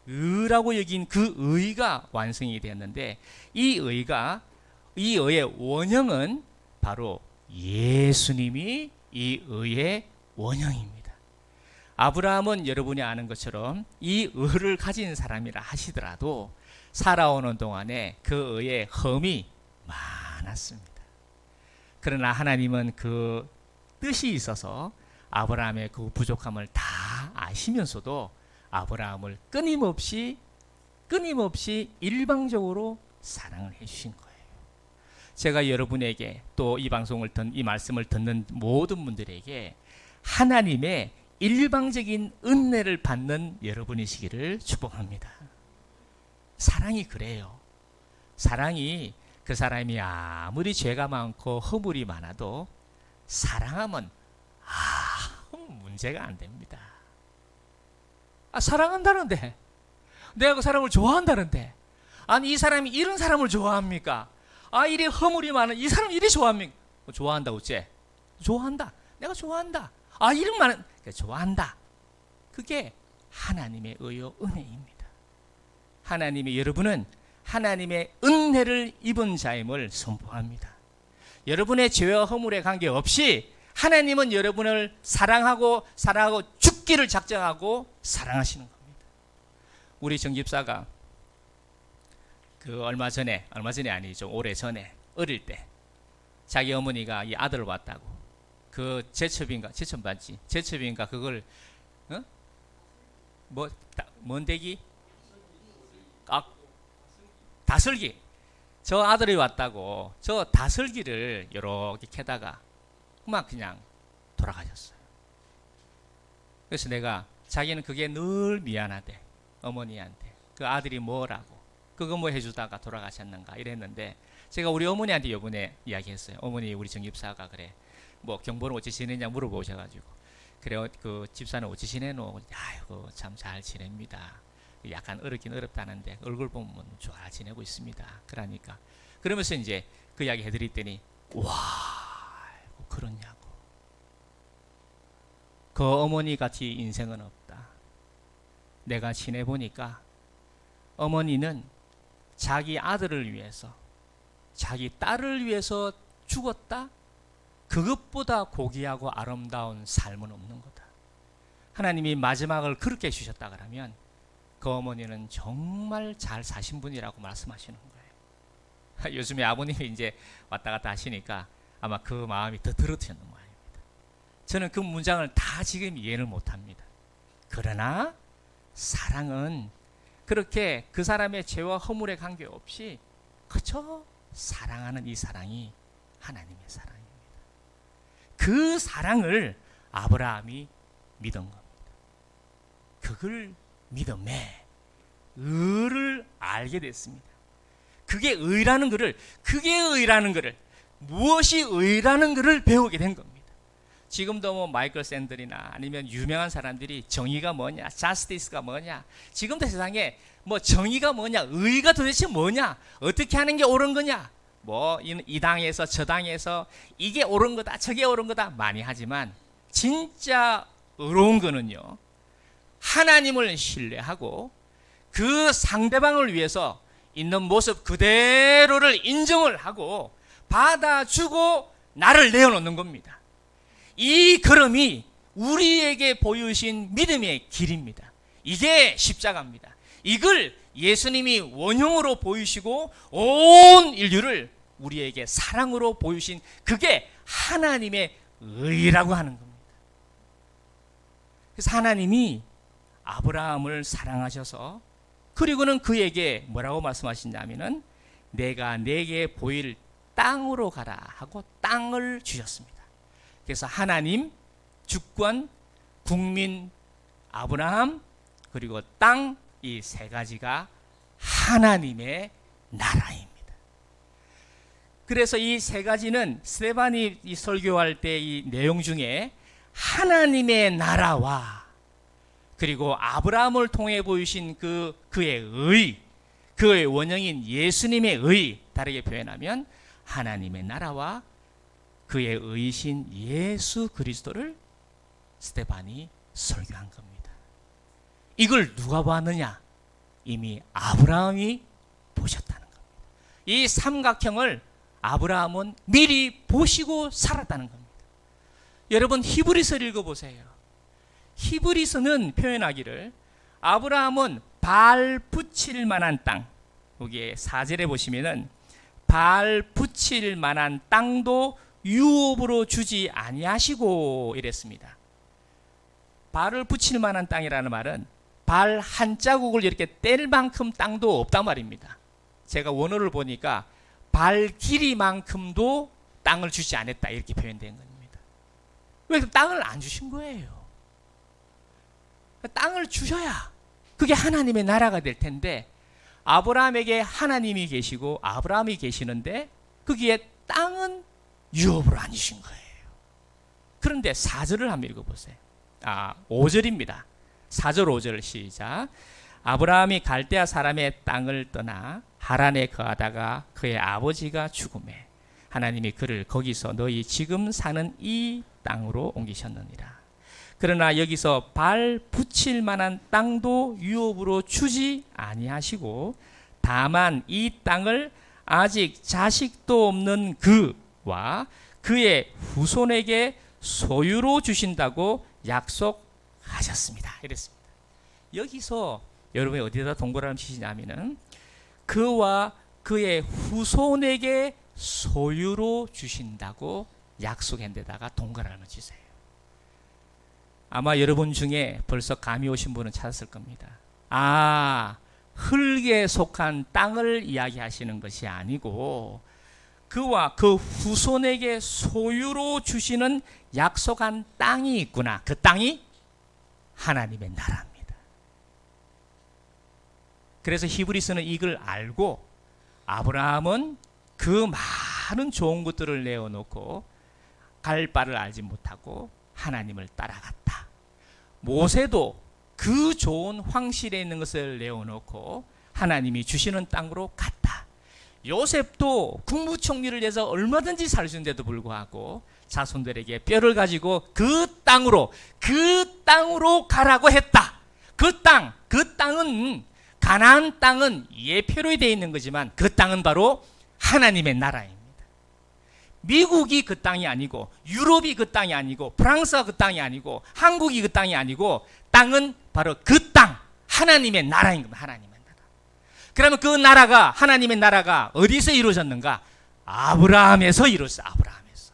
의라고 여긴 그 의가 완성이 되었는데, 이 의의 원형은 바로 예수님이 이 의의 원형입니다. 아브라함은 여러분이 아는 것처럼 이 의를 가진 사람이라 하시더라도 살아오는 동안에 그 의의 흠이 많았습니다. 그러나 하나님은 그 뜻이 있어서 아브라함의 그 부족함을 다 아시면서도 아브라함을 끊임없이 일방적으로 사랑을 해주신 거예요. 제가 여러분에게 또 이 방송을 이 말씀을 듣는 모든 분들에게 하나님의 일방적인 은혜를 받는 여러분이시기를 축복합니다. 사랑이 그래요. 사랑이 그 사람이 아무리 죄가 많고 허물이 많아도 사랑하면 문제가 안 됩니다. 사랑한다는데, 내가 그 사람을 좋아한다는데, 아니 이 사람이 이런 사람을 좋아합니까? 이리 허물이 많은 이 사람 이리 좋아합니까? 좋아한다 어째? 좋아한다. 내가 좋아한다. 이런 많은 좋아한다. 그게 하나님의 의요 은혜입니다. 여러분은 하나님의 은혜를 입은 자임을 선포합니다. 여러분의 죄와 허물에 관계없이 하나님은 여러분을 사랑하고 죽기를 작정하고 사랑하시는 겁니다. 우리 정 집사가 그 얼마 전에 아니죠, 오래전에 어릴 때 자기 어머니가 이 아들을 왔다고 그 제첩인가 그걸 뭔데기? 다슬기. 저 아들이 왔다고 저 다슬기를 이렇게 캐다가 그냥 돌아가셨어요. 그래서 내가 자기는 그게 늘 미안하대. 어머니한테 그 아들이 뭐라고 그거 뭐 해주다가 돌아가셨는가 이랬는데, 제가 우리 어머니한테 요번에 이야기했어요. 어머니, 우리 정 집사가 그래 뭐 경보는 어찌 지내냐 물어보셔가지고, 그래 그 집사는 어찌 지내노? 아이고 참 잘 지냅니다. 약간 어렵긴 어렵다는데 얼굴 보면 잘 지내고 있습니다. 그러면서 이제 그 이야기 해드렸더니 와 그렇냐고. 그 어머니 같이 인생은 없다. 내가 지내보니까 어머니는 자기 아들을 위해서, 자기 딸을 위해서 죽었다? 그것보다 고귀하고 아름다운 삶은 없는 거다. 하나님이 마지막을 그렇게 주셨다 그러면 그 어머니는 정말 잘 사신 분이라고 말씀하시는 거예요. 요즘에 아버님이 이제 왔다 갔다 하시니까 아마 그 마음이 더 들어트는 모양입니다. 저는 그 문장을 다 지금 이해를 못합니다. 그러나 사랑은 그렇게 그 사람의 죄와 허물에 관계없이 그저 사랑하는 이 사랑이 하나님의 사랑입니다. 그 사랑을 아브라함이 믿은 겁니다. 그걸 믿음에 의를 알게 됐습니다. 그게 의라는 것을 무엇이 의라는 것을 배우게 된 겁니다. 지금도 뭐 마이클 샌들이나 아니면 유명한 사람들이 정의가 뭐냐, 자스티스가 뭐냐, 지금도 세상에 뭐 정의가 뭐냐, 의가 도대체 뭐냐, 어떻게 하는 게 옳은 거냐, 뭐 이 당에서 저 당에서 이게 옳은 거다, 저게 옳은 거다 많이 하지만, 진짜 의로운 거는요, 하나님을 신뢰하고 그 상대방을 위해서 있는 모습 그대로를 인정을 하고 받아주고 나를 내어놓는 겁니다. 이 걸음이 우리에게 보여주신 믿음의 길입니다. 이게 십자가입니다. 이걸 예수님이 원형으로 보이시고 온 인류를 우리에게 사랑으로 보여주신 그게 하나님의 의라고 하는 겁니다. 그래서 하나님이 아브라함을 사랑하셔서, 그리고는 그에게 뭐라고 말씀하시냐면은 내가 내게 보일 땅으로 가라 하고 땅을 주셨습니다. 그래서 하나님, 주권, 국민, 아브라함 그리고 땅, 이 세 가지가 하나님의 나라입니다. 그래서 이 세 가지는 스데반이 이 설교할 때 이 내용 중에 하나님의 나라와 그리고 아브라함을 통해 보이신 그의 의, 그의 원형인 예수님의 의, 다르게 표현하면 하나님의 나라와 그의 의신 예수 그리스도를 스데반이 설교한 겁니다. 이걸 누가 봤느냐? 이미 아브라함이 보셨다는 겁니다. 이 삼각형을 아브라함은 미리 보시고 살았다는 겁니다. 여러분 히브리서를 읽어보세요. 히브리서는 표현하기를 아브라함은 발 붙일 만한 땅, 여기에 4절에 보시면은 발 붙일 만한 땅도 유업으로 주지 아니하시고 이랬습니다. 발을 붙일 만한 땅이라는 말은 발 한 자국을 이렇게 뗄 만큼 땅도 없단 말입니다. 제가 원어를 보니까 발 길이만큼도 땅을 주지 않았다 이렇게 표현된 겁니다. 왜 땅을 안 주신 거예요? 땅을 주셔야 그게 하나님의 나라가 될 텐데 아브라함에게 하나님이 계시고 아브라함이 계시는데 거기에 땅은 유업으로 안 주신 거예요. 그런데 4절을 한번 읽어보세요. 5절입니다. 4절 5절 시작. 아브라함이 갈대아 사람의 땅을 떠나 하란에 거하다가 그의 아버지가 죽음에 하나님이 그를 거기서 너희 지금 사는 이 땅으로 옮기셨느니라. 그러나 여기서 발 붙일 만한 땅도 유업으로 주지 아니하시고 다만 이 땅을 아직 자식도 없는 그와 그의 후손에게 소유로 주신다고 약속하셨습니다. 이랬습니다. 여기서 여러분이 어디다 동그라미 치시냐면은 그와 그의 후손에게 소유로 주신다고 약속한 데다가 동그라미 치세요. 아마 여러분 중에 벌써 감이 오신 분은 찾았을 겁니다. 흙에 속한 땅을 이야기하시는 것이 아니고 그와 그 후손에게 소유로 주시는 약속한 땅이 있구나. 그 땅이 하나님의 나라입니다. 그래서 히브리서는 이걸 알고 아브라함은 그 많은 좋은 것들을 내어놓고 갈 바를 알지 못하고 하나님을 따라갔다. 모세도 그 좋은 황실에 있는 것을 내어놓고 하나님이 주시는 땅으로 갔다. 요셉도 국무총리를 해서 얼마든지 살 수 있는데도 불구하고 자손들에게 뼈를 가지고 그 땅으로 가라고 했다. 그 땅은 가나안 땅은 예표로 되어 있는 거지만 그 땅은 바로 하나님의 나라입니다. 미국이 그 땅이 아니고 유럽이 그 땅이 아니고 프랑스가 그 땅이 아니고 한국이 그 땅이 아니고 땅은 바로 그 땅, 하나님의 나라인 겁니다. 하나님의 나라. 그러면 그 나라가 하나님의 나라가 어디서 이루어졌는가? 아브라함에서 이루어졌어요. 아브라함에서.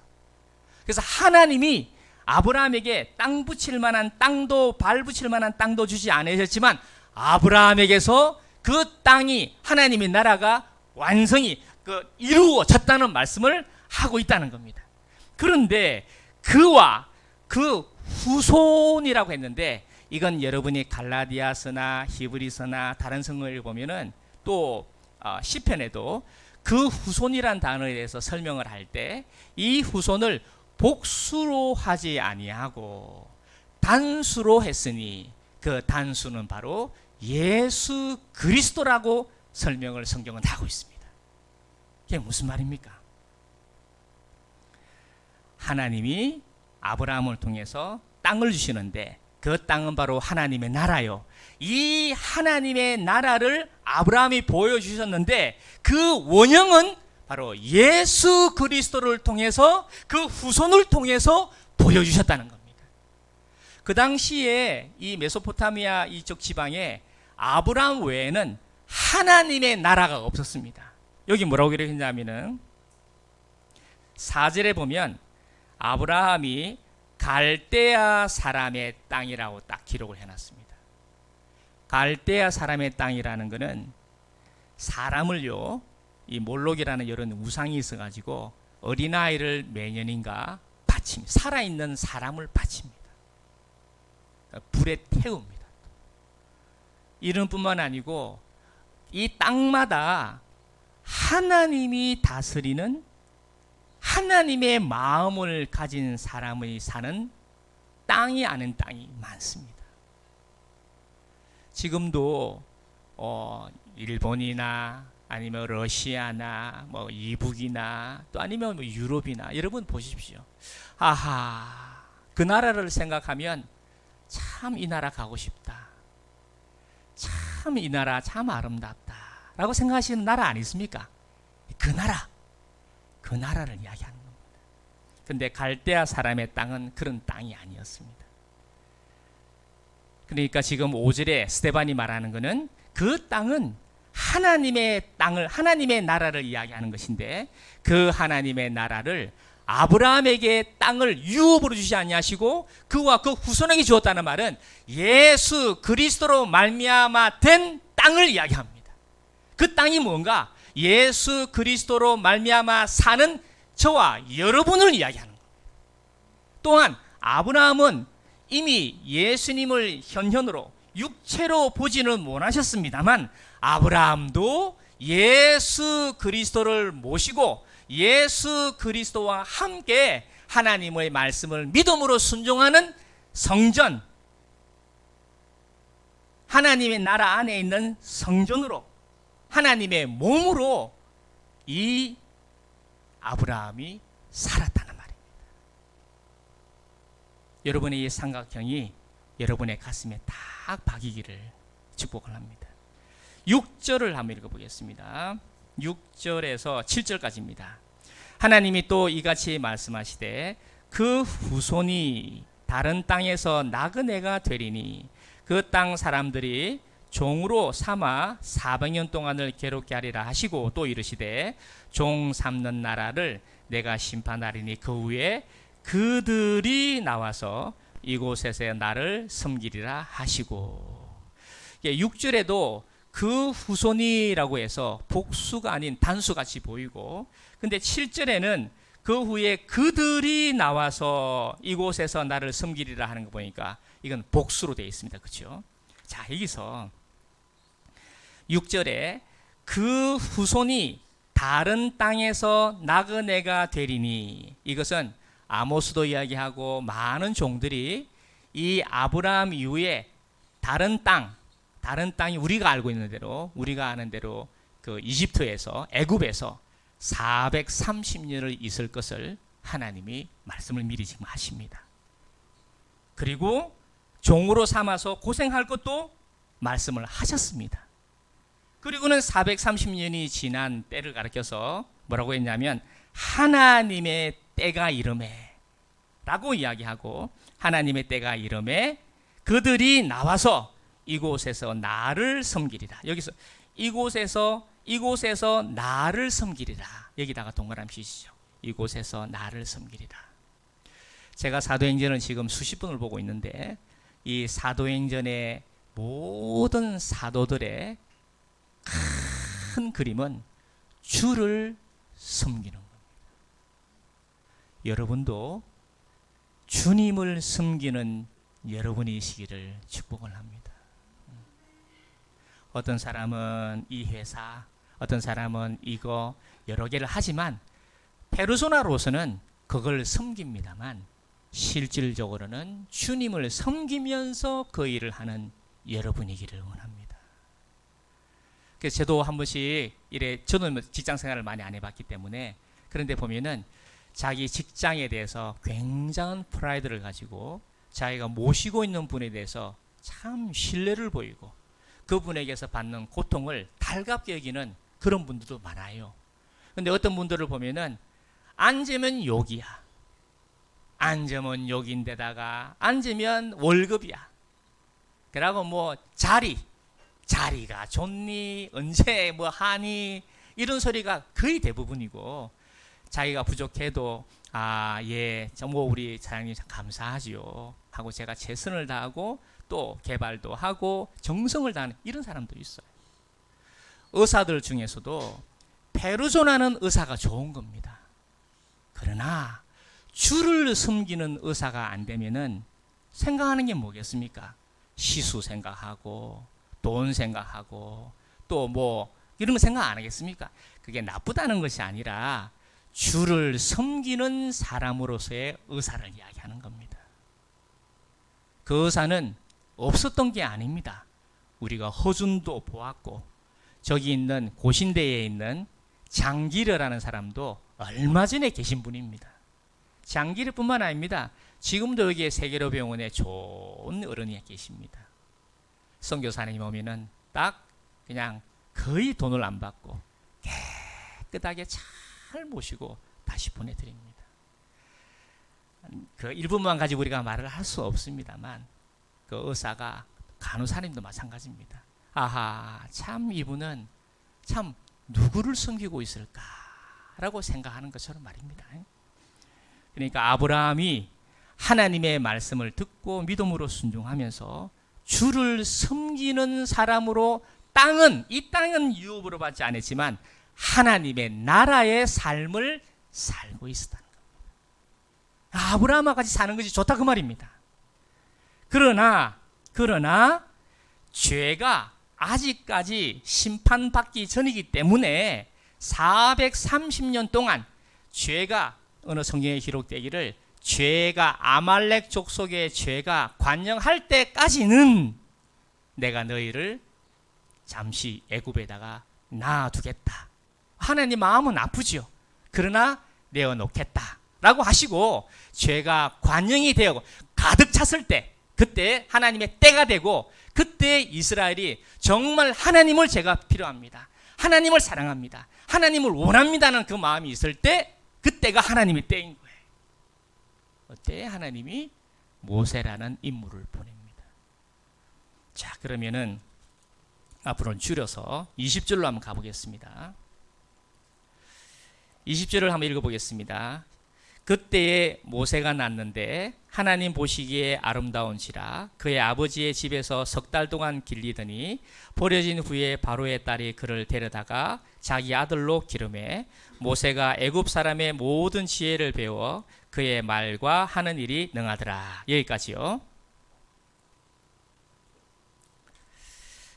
그래서 하나님이 아브라함에게 땅 붙일 만한 땅도 발 붙일 만한 땅도 주지 않으셨지만 아브라함에게서 그 땅이 하나님의 나라가 완성이 이루어졌다는 말씀을 하고 있다는 겁니다. 그런데 그와 그 후손이라고 했는데 이건 여러분이 갈라디아서나 히브리서나 다른 성경을 보면은 또 시편에도 그 후손이란 단어에 대해서 설명을 할 때 이 후손을 복수로 하지 아니하고 단수로 했으니 그 단수는 바로 예수 그리스도라고 설명을 성경은 하고 있습니다. 이게 무슨 말입니까? 하나님이 아브라함을 통해서 땅을 주시는데 그 땅은 바로 하나님의 나라요. 이 하나님의 나라를 아브라함이 보여주셨는데 그 원형은 바로 예수 그리스도를 통해서 그 후손을 통해서 보여주셨다는 겁니다. 그 당시에 이 메소포타미아 이쪽 지방에 아브라함 외에는 하나님의 나라가 없었습니다. 여기 뭐라고 기록했냐면은 4절에 보면 아브라함이 갈대아 사람의 땅이라고 딱 기록을 해놨습니다. 갈대아 사람의 땅이라는 것은 사람을요, 이 몰록이라는 이런 우상이 있어가지고 어린아이를 매년인가 바칩니다. 살아있는 사람을 바칩니다. 불에 태웁니다. 이름뿐만 아니고 이 땅마다 하나님이 다스리는 하나님의 마음을 가진 사람의 사는 땅이 아닌 땅이 많습니다. 지금도 일본이나 아니면 러시아나 뭐 이북이나 또 아니면 뭐 유럽이나 여러분 보십시오. 아하, 그 나라를 생각하면 참 이 나라 가고 싶다. 참 이 나라 참 아름답다. 라고 생각하시는 나라 아니십니까? 그 나라를 이야기하는 겁니다. 근데 갈대아 사람의 땅은 그런 땅이 아니었습니다. 그러니까 지금 5절에 스데반이 말하는 것은 그 땅은 하나님의 땅을, 하나님의 나라를 이야기하는 것인데 그 하나님의 나라를 아브라함에게 땅을 유업으로 주지 아니하시고 그와 그 후손에게 주었다는 말은 예수 그리스도로 말미암아 된 땅을 이야기합니다. 그 땅이 뭔가? 예수 그리스도로 말미암아 사는 저와 여러분을 이야기하는 겁니다. 또한 아브라함은 이미 예수님을 현현으로 육체로 보지는 못하셨습니다만 아브라함도 예수 그리스도를 모시고 예수 그리스도와 함께 하나님의 말씀을 믿음으로 순종하는 성전, 하나님의 나라 안에 있는 성전으로 하나님의 몸으로 이 아브라함이 살았다는 말입니다. 여러분의 이 삼각형이 여러분의 가슴에 딱 박이기를 축복을 합니다. 6절을 한번 읽어보겠습니다. 6절에서 7절까지입니다. 하나님이 또 이같이 말씀하시되 그 후손이 다른 땅에서 나그네가 되리니 그 땅 사람들이 종으로 삼아 400년 동안을 괴롭게 하리라 하시고 또 이르시되 종 삼는 나라를 내가 심판하리니 그 후에 그들이 나와서 이곳에서 나를 섬기리라 하시고 6절에도 그 후손이라고 해서 복수가 아닌 단수같이 보이고 근데 7절에는 그 후에 그들이 나와서 이곳에서 나를 섬기리라 하는 거 보니까 이건 복수로 되어 있습니다. 그렇죠? 자, 여기서 6절에 그 후손이 다른 땅에서 나그네가 되리니 이것은 아모스도 이야기하고 많은 종들이 이 아브라함 이후에 다른 땅이 우리가 알고 있는 대로 우리가 아는 대로 그 이집트에서 애굽에서 430년을 있을 것을 하나님이 말씀을 미리 지금 하십니다. 그리고 종으로 삼아서 고생할 것도 말씀을 하셨습니다. 그리고는 430년이 지난 때를 가리켜서 뭐라고 했냐면 하나님의 때가 이름에 라고 이야기하고 하나님의 때가 이름에 그들이 나와서 이곳에서 나를 섬기리라. 여기서 이곳에서 나를 섬기리라. 여기다가 동그라미 치시죠. 이곳에서 나를 섬기리라. 제가 사도행전을 지금 수십 분을 보고 있는데 이 사도행전의 모든 사도들의 큰 그림은 주를 섬기는 겁니다. 여러분도 주님을 섬기는 여러분이시기를 축복을 합니다. 어떤 사람은 이 회사, 어떤 사람은 이거 여러 개를 하지만 페르소나로서는 그걸 섬깁니다만 실질적으로는 주님을 섬기면서 그 일을 하는 여러분이기를 원합니다. 그래서 저도 한 번씩 저는 직장 생활을 많이 안 해봤기 때문에 그런데 보면은 자기 직장에 대해서 굉장한 프라이드를 가지고 자기가 모시고 있는 분에 대해서 참 신뢰를 보이고 그분에게서 받는 고통을 달갑게 여기는 그런 분들도 많아요. 근데 어떤 분들을 보면은 앉으면 욕이야. 앉으면 욕인데다가 앉으면 월급이야. 그러고 뭐 자리가 좋니? 언제 뭐 하니? 이런 소리가 거의 대부분이고 자기가 부족해도 뭐 우리 사장님 감사하지요 하고 제가 최선을 다하고 또 개발도 하고 정성을 다하는 이런 사람도 있어요. 의사들 중에서도 페르소나는 의사가 좋은 겁니다. 그러나 주를 섬기는 의사가 안 되면은 생각하는 게 뭐겠습니까? 시수 생각하고 돈 생각하고 또 뭐 이런 거 생각 안 하겠습니까? 그게 나쁘다는 것이 아니라 주를 섬기는 사람으로서의 의사를 이야기하는 겁니다. 그 의사는 없었던 게 아닙니다. 우리가 허준도 보았고 저기 있는 고신대에 있는 장기르라는 사람도 얼마 전에 계신 분입니다. 장기르뿐만 아닙니다. 지금도 여기에 세계로병원에 좋은 어른이 계십니다. 선교사님 오면은 딱 그냥 거의 돈을 안 받고 깨끗하게 잘 모시고 다시 보내드립니다. 그 일부만 가지고 우리가 말을 할 수 없습니다만 그 의사가 간호사님도 마찬가지입니다. 아하, 참 이분은 참 누구를 섬기고 있을까라고 생각하는 것처럼 말입니다. 그러니까 아브라함이 하나님의 말씀을 듣고 믿음으로 순종하면서 주를 섬기는 사람으로 이 땅은 유업으로 받지 않았지만 하나님의 나라의 삶을 살고 있었다는 겁니다. 아브라함과 같이 사는 것이 좋다 그 말입니다. 그러나 죄가 아직까지 심판받기 전이기 때문에 430년 동안 죄가 어느 성경에 기록되기를 죄가 아말렉 족속의 죄가 관영할 때까지는 내가 너희를 잠시 애굽에다가 놔두겠다. 하나님 마음은 아프지요. 그러나 내어놓겠다 라고 하시고 죄가 관영이 되고 가득 찼을 때 그때 하나님의 때가 되고 그때 이스라엘이 정말 하나님을 제가 필요합니다. 하나님을 사랑합니다. 하나님을 원합니다는 그 마음이 있을 때 그때가 하나님의 때인 거예요. 그때 하나님이 모세라는 인물을 보냅니다. 자, 그러면은 앞으로는 줄여서 20절로 한번 가보겠습니다. 20절을 한번 읽어보겠습니다. 그때에 모세가 났는데 하나님 보시기에 아름다운지라 그의 아버지의 집에서 3달 동안 길리더니 버려진 후에 바로의 딸이 그를 데려다가 자기 아들로 기름해 모세가 애굽 사람의 모든 지혜를 배워 그의 말과 하는 일이 능하더라. 여기까지요.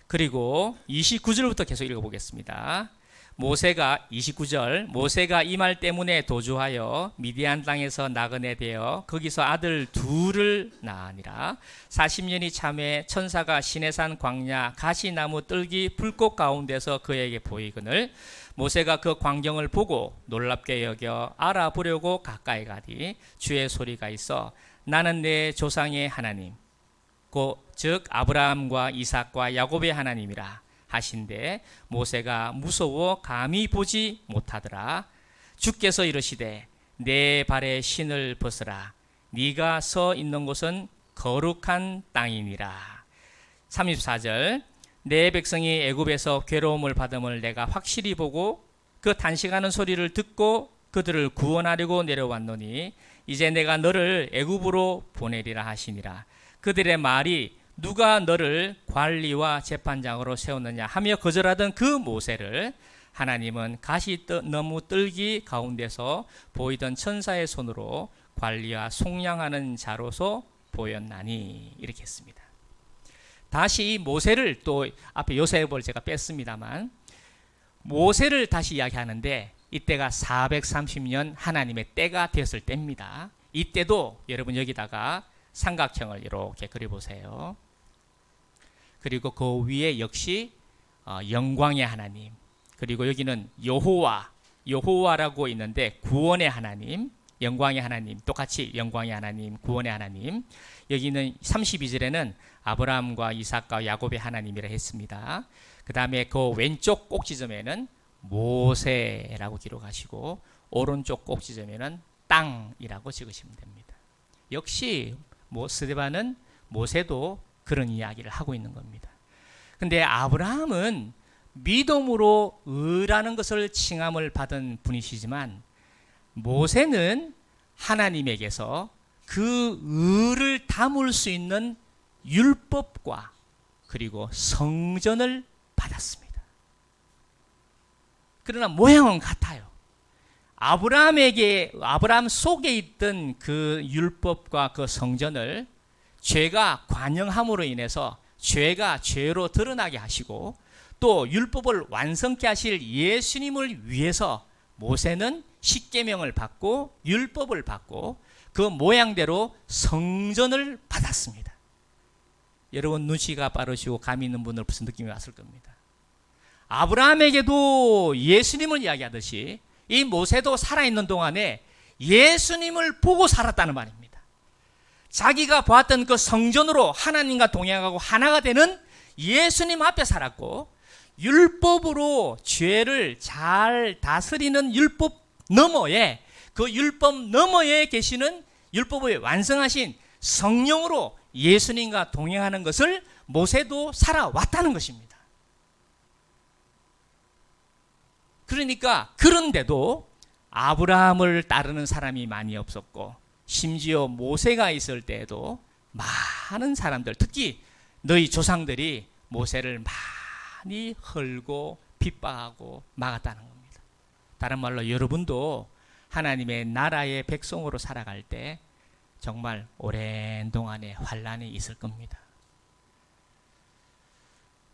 그리고 29절부터 계속 읽어보겠습니다. 모세가 29절 모세가 이 말 때문에 도주하여 미디안 땅에서 나그네 되어 거기서 아들 둘을 낳으니라. 40년이 참에 천사가 시내산 광야 가시나무 뜰기 불꽃 가운데서 그에게 보이거늘 모세가 그 광경을 보고 놀랍게 여겨 알아보려고 가까이 가니 주의 소리가 있어 나는 내 조상의 하나님 즉 아브라함과 이삭과 야곱의 하나님이라 하신데 모세가 무서워 감히 보지 못하더라. 주께서 이르시되 내 발에 신을 벗으라. 네가 서 있는 곳은 거룩한 땅이니라. 34절 내 백성이 애굽에서 괴로움을 받음을 내가 확실히 보고 그 단식하는 소리를 듣고 그들을 구원하려고 내려왔노니 이제 내가 너를 애굽으로 보내리라 하시니라. 그들의 말이 누가 너를 관리와 재판장으로 세웠느냐 하며 거절하던 그 모세를 하나님은 가시나무 뜰기 가운데서 보이던 천사의 손으로 관리와 속량하는 자로서 보였나니 이렇게 했습니다. 다시 모세를 또 앞에 요셉을 제가 뺐습니다만 모세를 다시 이야기하는데 이때가 430년 하나님의 때가 되었을 때입니다. 이때도 여러분 여기다가 삼각형을 이렇게 그려보세요. 그리고 그 위에 역시 영광의 하나님, 그리고 여기는 여호와라고 있는데 구원의 하나님, 영광의 하나님, 똑같이 영광의 하나님, 구원의 하나님. 여기는 32절에는 아브라함과 이삭과 야곱의 하나님이라 했습니다. 그 다음에 그 왼쪽 꼭지점에는 모세라고 기록하시고 오른쪽 꼭지점에는 땅이라고 적으시면 됩니다. 역시 스데반은 모세도 그런 이야기를 하고 있는 겁니다. 근데 아브라함은 믿음으로 의라는 것을 칭함을 받은 분이시지만 모세는 하나님에게서 그 의를 담을 수 있는 율법과 그리고 성전을 받았습니다. 그러나 모양은 같아요. 아브라함 속에 있던 그 율법과 그 성전을 죄가 관영함으로 인해서 죄가 죄로 드러나게 하시고 또 율법을 완성케 하실 예수님을 위해서 모세는 십계명을 받고 율법을 받고 그 모양대로 성전을 받았습니다. 여러분 눈치가 빠르시고 감이 있는 분들 무슨 느낌이 왔을 겁니다. 아브라함에게도 예수님을 이야기하듯이 이 모세도 살아있는 동안에 예수님을 보고 살았다는 말입니다. 자기가 보았던 그 성전으로 하나님과 동행하고 하나가 되는 예수님 앞에 살았고 율법으로 죄를 잘 다스리는 율법 너머에 그 율법 너머에 계시는 율법을 완성하신 성령으로 예수님과 동행하는 것을 모세도 살아왔다는 것입니다. 그러니까 그런데도 아브라함을 따르는 사람이 많이 없었고 심지어 모세가 있을 때에도 많은 사람들 특히 너희 조상들이 모세를 많이 헐고 핍박하고 막았다는 겁니다. 다른 말로 여러분도 하나님의 나라의 백성으로 살아갈 때 정말 오랜 동안의 환란이 있을 겁니다.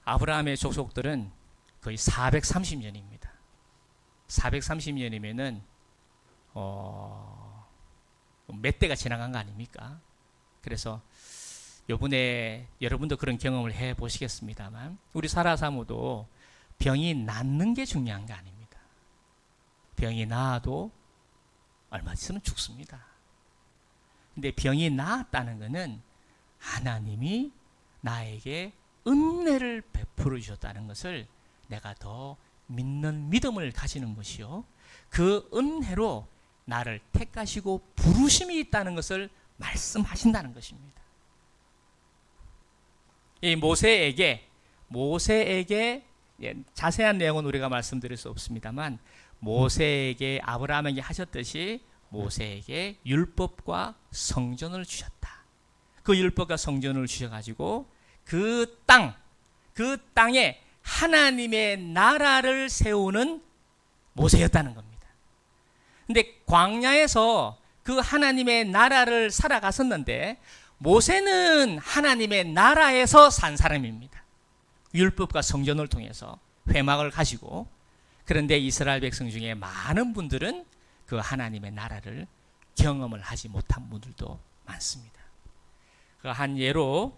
아브라함의 족속들은 거의 430년입니다. 430년이면은 몇 대가 지나간 거 아닙니까? 그래서 요번에 여러분도 그런 경험을 해 보시겠습니다만 우리 살아사모도 병이 낫는 게 중요한 게 아닙니다. 병이 나아도 얼마 있으면 죽습니다. 근데 병이 나았다는 것은 하나님이 나에게 은혜를 베풀어 주셨다는 것을 내가 더 믿는 믿음을 가지는 것이요. 그 은혜로 나를 택하시고 부르심이 있다는 것을 말씀하신다는 것입니다. 이 모세에게 자세한 내용은 우리가 말씀드릴 수 없습니다만 모세에게 아브라함에게 하셨듯이 모세에게 율법과 성전을 주셨다. 그 율법과 성전을 주셔가지고 그 땅에 하나님의 나라를 세우는 모세였다는 겁니다. 근데 광야에서 그 하나님의 나라를 살아갔었는데 모세는 하나님의 나라에서 산 사람입니다. 율법과 성전을 통해서 회막을 가지고 그런데 이스라엘 백성 중에 많은 분들은 그 하나님의 나라를 경험을 하지 못한 분들도 많습니다. 그 한 예로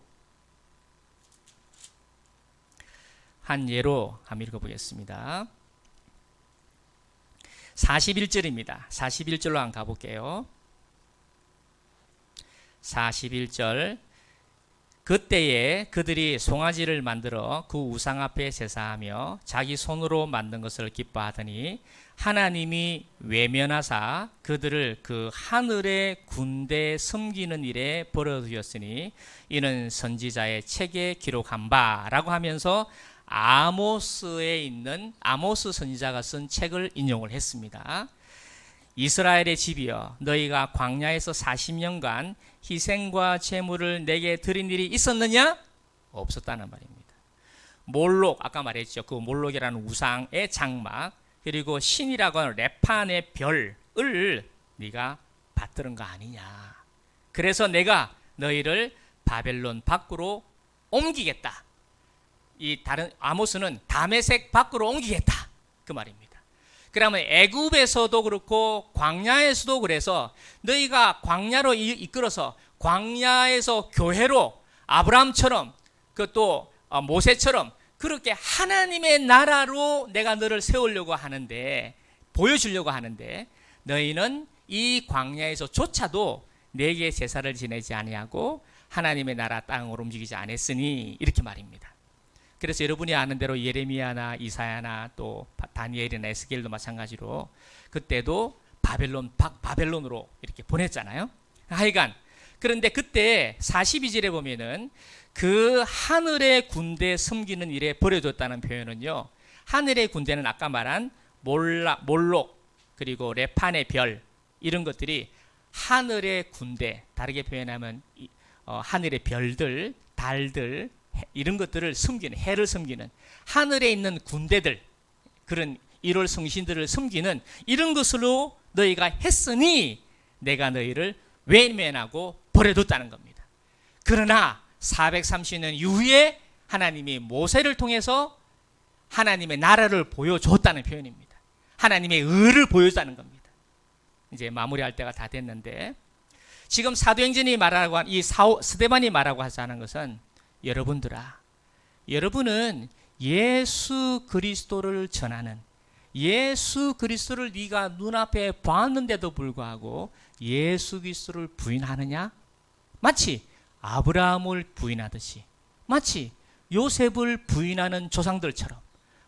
한번 읽어보겠습니다. 41절입니다. 41절로 한번 가볼게요. 41절 그때에 그들이 송아지를 만들어 그 우상 앞에 제사하며 자기 손으로 만든 것을 기뻐하더니 하나님이 외면하사 그들을 그 하늘의 군대에 섬기는 일에 버려두었으니 이는 선지자의 책에 기록한 바라고 하면서 아모스에 있는 아모스 선지자가 쓴 책을 인용을 했습니다. 이스라엘의 집이여 너희가 광야에서 40년간 희생과 제물을 내게 드린 일이 있었느냐? 없었다는 말입니다. 몰록 아까 말했죠. 그 몰록이라는 우상의 장막 그리고 신이라고 하는 레판의 별을 네가 받들은 거 아니냐. 그래서 내가 너희를 바벨론 밖으로 옮기겠다. 이 다른 아모스는 다메섹 밖으로 옮기겠다. 그 말입니다. 그러면 애굽에서도 그렇고 광야에서도 그래서 너희가 광야로 이끌어서 광야에서 교회로 아브라함처럼 그 또 모세처럼 그렇게 하나님의 나라로 내가 너를 세우려고 하는데 보여주려고 하는데 너희는 이 광야에서조차도 내게 제사를 지내지 아니하고 하나님의 나라 땅으로 움직이지 않았으니 이렇게 말입니다. 그래서 여러분이 아는 대로 예레미야나 이사야나 또 다니엘이나 에스겔도 마찬가지로 그때도 바벨론으로 이렇게 보냈잖아요. 하여간 그런데 그때 42절에 보면은 그 하늘의 군대 섬기는 일에 버려뒀다는 표현은요. 하늘의 군대는 아까 말한 몰록 그리고 레판의 별 이런 것들이 하늘의 군대 다르게 표현하면 하늘의 별들 달들 이런 것들을 섬기는 해를 섬기는 하늘에 있는 군대들 그런 일월 성신들을 섬기는 이런 것으로 너희가 했으니 내가 너희를 외면하고 버려뒀다는 겁니다. 그러나 430년 이후에 하나님이 모세를 통해서 하나님의 나라를 보여줬다는 표현입니다. 하나님의 의를 보여줬다는 겁니다. 이제 마무리할 때가 다 됐는데, 지금 사도행전이 말하고 이 스데반이 말하고 하자는 것은, 여러분들아, 여러분은 예수 그리스도를 전하는, 예수 그리스도를 네가 눈앞에 봤는데도 불구하고 예수 그리스도를 부인하느냐? 마치 아브라함을 부인하듯이, 마치 요셉을 부인하는 조상들처럼,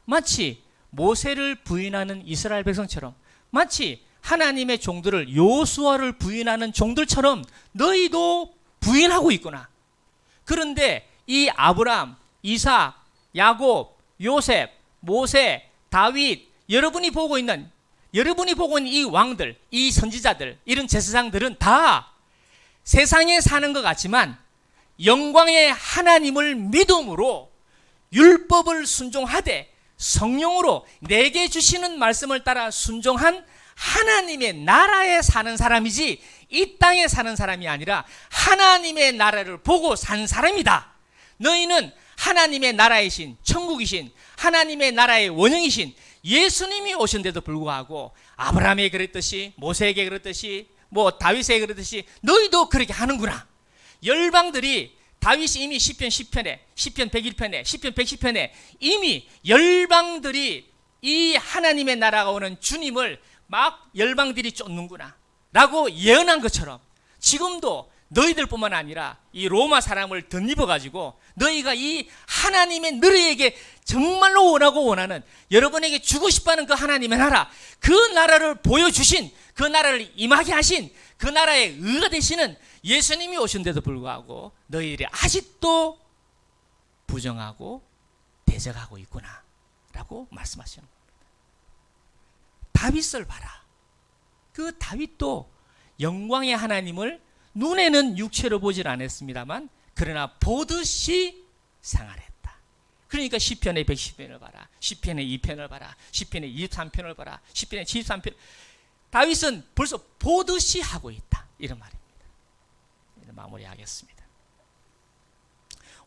마치 모세를 부인하는 이스라엘 백성처럼, 마치 하나님의 종들을, 요수아를 부인하는 종들처럼 너희도 부인하고 있구나. 그런데 이 아브라함, 이삭, 야곱, 요셉, 모세, 다윗, 여러분이 보고 있는 이 왕들, 이 선지자들, 이런 제사장들은 다 세상에 사는 것 같지만 영광의 하나님을 믿음으로 율법을 순종하되 성령으로 내게 주시는 말씀을 따라 순종한 하나님의 나라에 사는 사람이지, 이 땅에 사는 사람이 아니라 하나님의 나라를 보고 산 사람이다. 너희는 하나님의 나라이신, 천국이신, 하나님의 나라의 원형이신 예수님이 오신데도 불구하고 아브라함에게 그랬듯이, 모세에게 그랬듯이, 다윗에게 그랬듯이 너희도 그렇게 하는구나. 열방들이, 다윗이 이미 시편 10편에, 시편 101편에, 시편 110편에 이미 열방들이 이 하나님의 나라가 오는 주님을 막 열방들이 쫓는구나 라고 예언한 것처럼, 지금도 너희들뿐만 아니라 이 로마 사람을 덧입어가지고 너희가 이 하나님의 너희에게 정말로 원하고 원하는, 여러분에게 주고 싶어하는 그 하나님의 나라, 그 나라를 보여주신, 그 나라를 임하게 하신, 그 나라의 의가 되시는 예수님이 오신데도 불구하고 너희들이 아직도 부정하고 대적하고 있구나 라고 말씀하시는 겁니다. 다윗을 봐라. 그 다윗도 영광의 하나님을 눈에는 육체로 보질 않았습니다만 그러나 보듯이 생활했다. 그러니까 시편의 110편을 봐라, 시편의 2편을 봐라, 시편의 23편을 봐라, 시편의 73편. 다윗은 벌써 보듯이 하고 있다, 이런 말입니다. 마무리하겠습니다.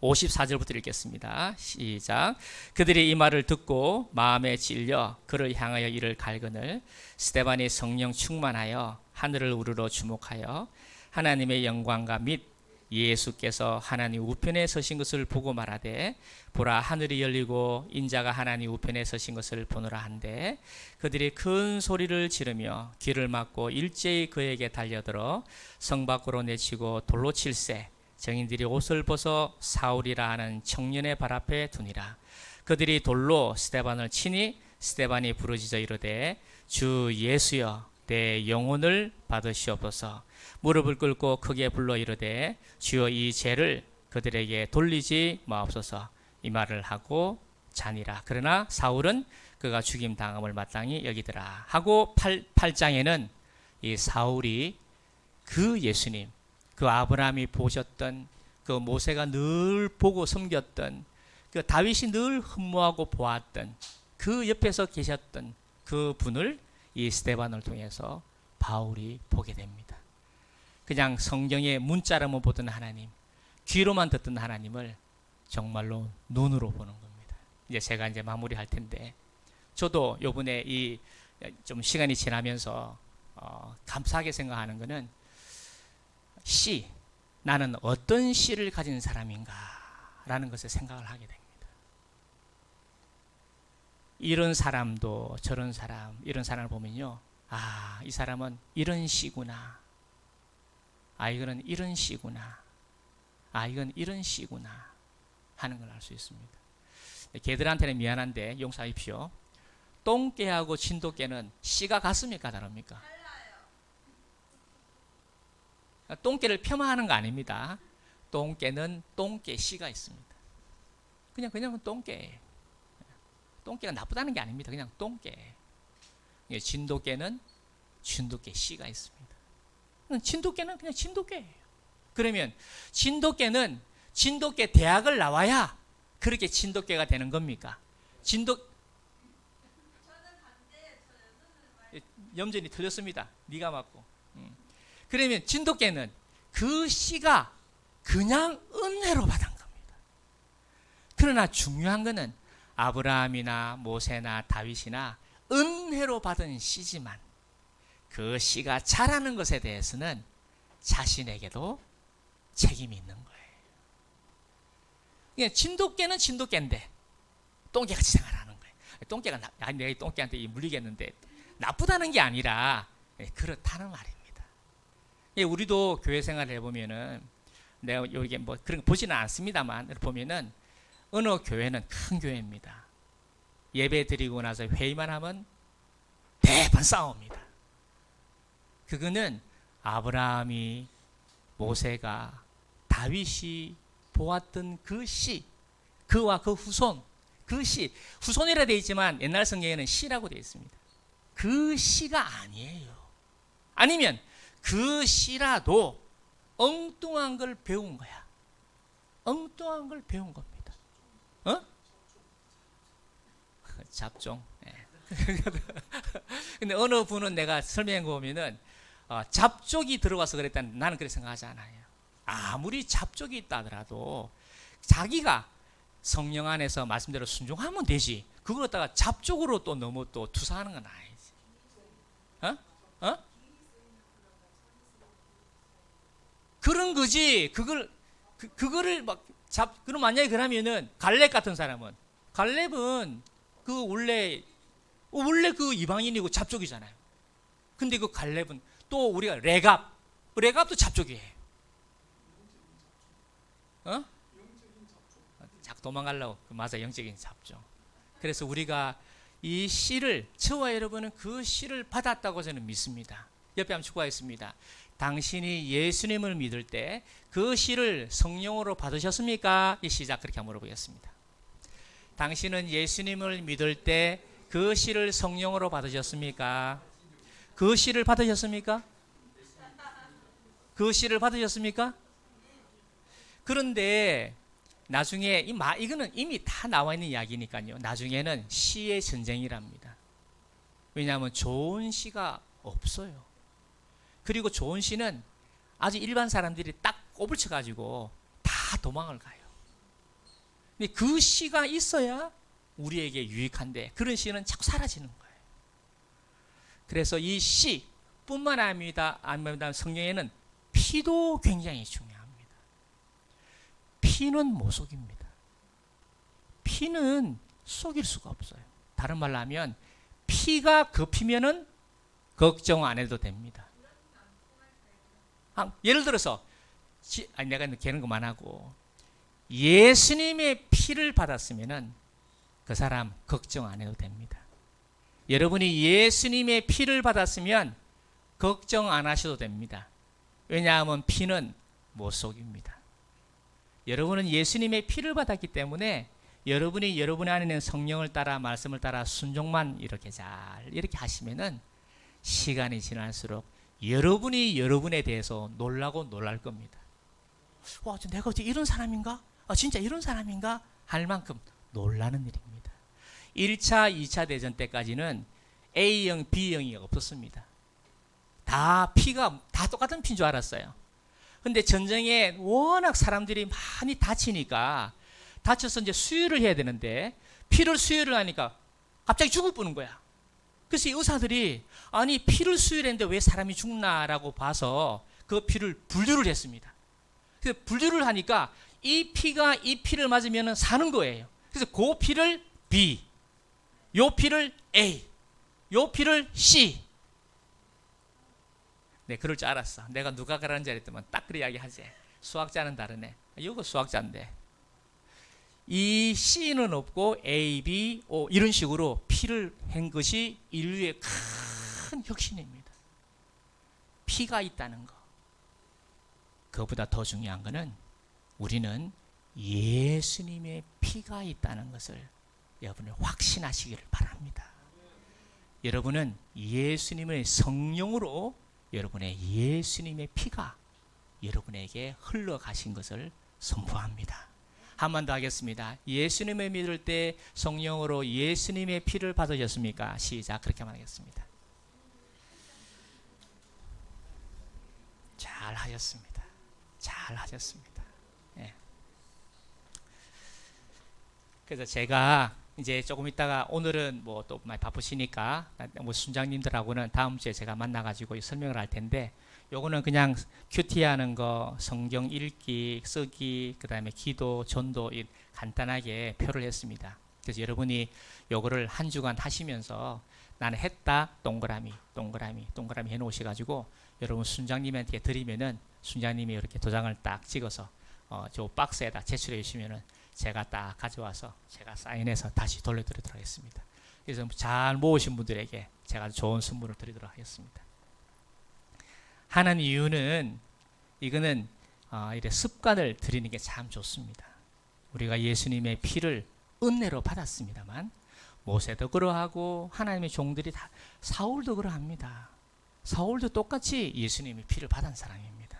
54절부터 읽겠습니다. 시작. 그들이 이 말을 듣고 마음에 찔려 그를 향하여 이를 갈거늘 스데반이 성령 충만하여 하늘을 우러러 주목하여 하나님의 영광과 및 예수께서 하나님 우편에 서신 것을 보고 말하되, 보라, 하늘이 열리고 인자가 하나님 우편에 서신 것을 보노라 한데, 그들이 큰 소리를 지르며 귀를 막고 일제히 그에게 달려들어 성 밖으로 내치고 돌로 칠세, 정인들이 옷을 벗어 사울이라 하는 청년의 발 앞에 두니라. 그들이 돌로 스데반을 치니 스데반이 부르짖어 이르되, 주 예수여, 내 영혼을 받으시옵소서. 무릎을 꿇고 크게 불러 이르되, 주여, 이 죄를 그들에게 돌리지 마옵소서. 이 말을 하고 자니라. 그러나 사울은 그가 죽임 당함을 마땅히 여기더라 하고 8장에는 이 사울이 그 예수님, 그 아브라함이 보셨던, 그 모세가 늘 보고 섬겼던, 그 다윗이 늘 흠모하고 보았던, 그 옆에서 계셨던 그 분을 이 스데반을 통해서 바울이 보게 됩니다. 그냥 성경의 문자로만 보던 하나님, 귀로만 듣던 하나님을 정말로 눈으로 보는 겁니다. 이제 제가 이제 마무리할 텐데, 저도 요번에 이 좀 시간이 지나면서 감사하게 생각하는 것은, 나는 어떤 씨를 가진 사람인가 라는 것을 생각을 하게 됩니다. 이런 사람도 저런 사람, 이런 사람을 보면요, 아, 이 사람은 이런 씨구나, 아, 이거는 이런 씨구나, 아, 이건 이런 씨구나 하는 걸 알 수 있습니다. 개들한테는 미안한데 용서하십시오. 똥개하고 진돗개는 씨가 같습니까, 다릅니까? 똥개를 폄하하는 거 아닙니다. 똥개는 똥개 씨가 있습니다. 그냥 똥개. 똥개가 나쁘다는 게 아닙니다. 그냥 똥개. 진돗개는 진돗개 씨가 있습니다. 진돗개는 그냥 진돗개예요. 그러면 진돗개는 진돗개 대학을 나와야 그렇게 진돗개가 되는 겁니까? 염전이 틀렸습니다. 네가 맞고. 그러면 진돗개는 그 씨가 그냥 은혜로 받은 겁니다. 그러나 중요한 것은 아브라함이나 모세나 다윗이나 은혜로 받은 씨지만 그 씨가 자라는 것에 대해서는 자신에게도 책임이 있는 거예요. 그러니까 진돗개는 진돗개인데 똥개같이 생활하는 거예요. 똥개가 내가 똥개한테 물리겠는데 나쁘다는 게 아니라 그렇다는 말입니다. 우리도 교회 생활을 해보면은 내가 여기 뭐 그런 거 보지는 않습니다만 보면은 어느 교회는 큰 교회입니다. 예배 드리고 나서 회의만 하면 대번 싸웁니다. 그거는 아브라함이 모세가 다윗이 보았던 그 씨, 그와 그 후손, 그 씨, 후손이라 되어 있지만 옛날 성경에는 씨라고 되어 있습니다. 그 씨가 아니에요. 아니면 그 씨라도 엉뚱한 걸 배운 거야. 엉뚱한 걸 배운 겁니다. 어? 잡종. 네. 근데 어느 분은 내가 설명한 거 보면은 잡족이 들어와서 그랬다는 나는 그렇게 생각하지 않아요. 아무리 잡족이 있다 하더라도 자기가 성령 안에서 말씀대로 순종하면 되지. 그걸 갖다가 잡족으로 또 너무 또 투사하는 건 아니지. 그런 거지. 그거를 막 그럼 만약에 그러면은 갈렙 같은 사람은 갈렙은 그 원래 그 이방인이고 잡족이잖아요. 근데 그 갈렙은 또 우리가 레갑도 잡족이에요. 도망가려고. 맞아, 영적인 잡족. 그래서 우리가 이 씨를, 저와 여러분은 그 씨를 받았다고 저는 믿습니다. 옆에 한번 축구하겠습니다. 당신이 예수님을 믿을 때 그 씨를 성령으로 받으셨습니까? 이 시작 그렇게 한번 물어보겠습니다. 당신은 예수님을 믿을 때 그 씨를 성령으로 받으셨습니까? 그 씨를 받으셨습니까? 그 씨를 받으셨습니까? 그런데 나중에 이거는 이미 다 나와 있는 이야기니까요. 나중에는 씨의 전쟁이랍니다. 왜냐하면 좋은 씨가 없어요. 그리고 좋은 씨는 아주 일반 사람들이 딱 꼽을 쳐가지고 다 도망을 가요. 근데 그 씨가 있어야 우리에게 유익한데 그런 씨는 자꾸 사라지는 거예요. 그래서 이 씨뿐만 아닙니다. 성경에는 피도 굉장히 중요합니다. 피는 못 속입니다. 피는 속일 수가 없어요. 다른 말로 하면 피가 급히면은 걱정 안 해도 됩니다. 예를 들어서 내가 걔는 그만하고 예수님의 피를 받았으면은 그 사람 걱정 안 해도 됩니다. 여러분이 예수님의 피를 받았으면 걱정 안 하셔도 됩니다. 왜냐하면 피는 못 속입니다. 여러분은 예수님의 피를 받았기 때문에 여러분이 여러분의 안에 있는 성령을 따라 말씀을 따라 순종만 이렇게 하시면은 시간이 지날수록 여러분이 여러분에 대해서 놀라고 놀랄 겁니다. 와, 내가 어째 이런 사람인가? 진짜 이런 사람인가? 할 만큼 놀라는 일입니다. 1차, 2차 대전 때까지는 A형, B형이 없었습니다. 피가 다 똑같은 피인 줄 알았어요. 근데 전쟁에 워낙 사람들이 많이 다치니까 다쳐서 이제 수혈을 해야 되는데 피를 수혈을 하니까 갑자기 죽을 뻔한 거야. 그래서 이 의사들이 아니 피를 수혈했는데 왜 사람이 죽나라고 봐서 그 피를 분류를 했습니다. 그래서 분류를 하니까 이 피가 이 피를 맞으면 사는 거예요. 그래서 그 피를 B, 요 피를 A, 요 피를 C. 네, 그럴 줄 알았어. 내가 누가 가라는 줄 알았더만 딱 그래 이야기하지. 수학자는 다르네. 이거 수학자인데. 이 C는 없고 A, B, O 이런 식으로 피를 한 것이 인류의 큰 혁신입니다. 피가 있다는 거. 그것보다 더 중요한 것은 우리는 예수님의 피가 있다는 것을 여러분을 확신하시기를 바랍니다. 여러분은 예수님의 성령으로 여러분의 예수님의 피가 여러분에게 흘러가신 것을 선포합니다. 한 번 더 하겠습니다. 예수님을 믿을 때 성령으로 예수님의 피를 받으셨습니까? 시작. 그렇게 말하겠습니다. 잘 하셨습니다. 잘 하셨습니다. 예. 그래서 제가 이제 조금 있다가 오늘은 뭐 또 많이 바쁘시니까 뭐 순장님들하고는 다음 주에 제가 만나가지고 설명을 할 텐데 요거는 그냥 큐티하는 거, 성경 읽기, 쓰기, 그 다음에 기도, 전도 간단하게 표를 했습니다. 그래서 여러분이 요거를 한 주간 하시면서 나는 했다 동그라미 동그라미 동그라미 해놓으셔가지고 여러분 순장님한테 드리면은 순장님이 이렇게 도장을 딱 찍어서 저 박스에다 제출해 주시면은 제가 딱 가져와서 제가 사인해서 다시 돌려드리도록 하겠습니다. 그래서 잘 모으신 분들에게 제가 좋은 선물을 드리도록 하겠습니다. 하는 이유는 이거는 이래 습관을 들이는 게 참 좋습니다. 우리가 예수님의 피를 은혜로 받았습니다만 모세도 그러하고 하나님의 종들이 다 사울도 그러합니다. 사울도 똑같이 예수님의 피를 받은 사람입니다.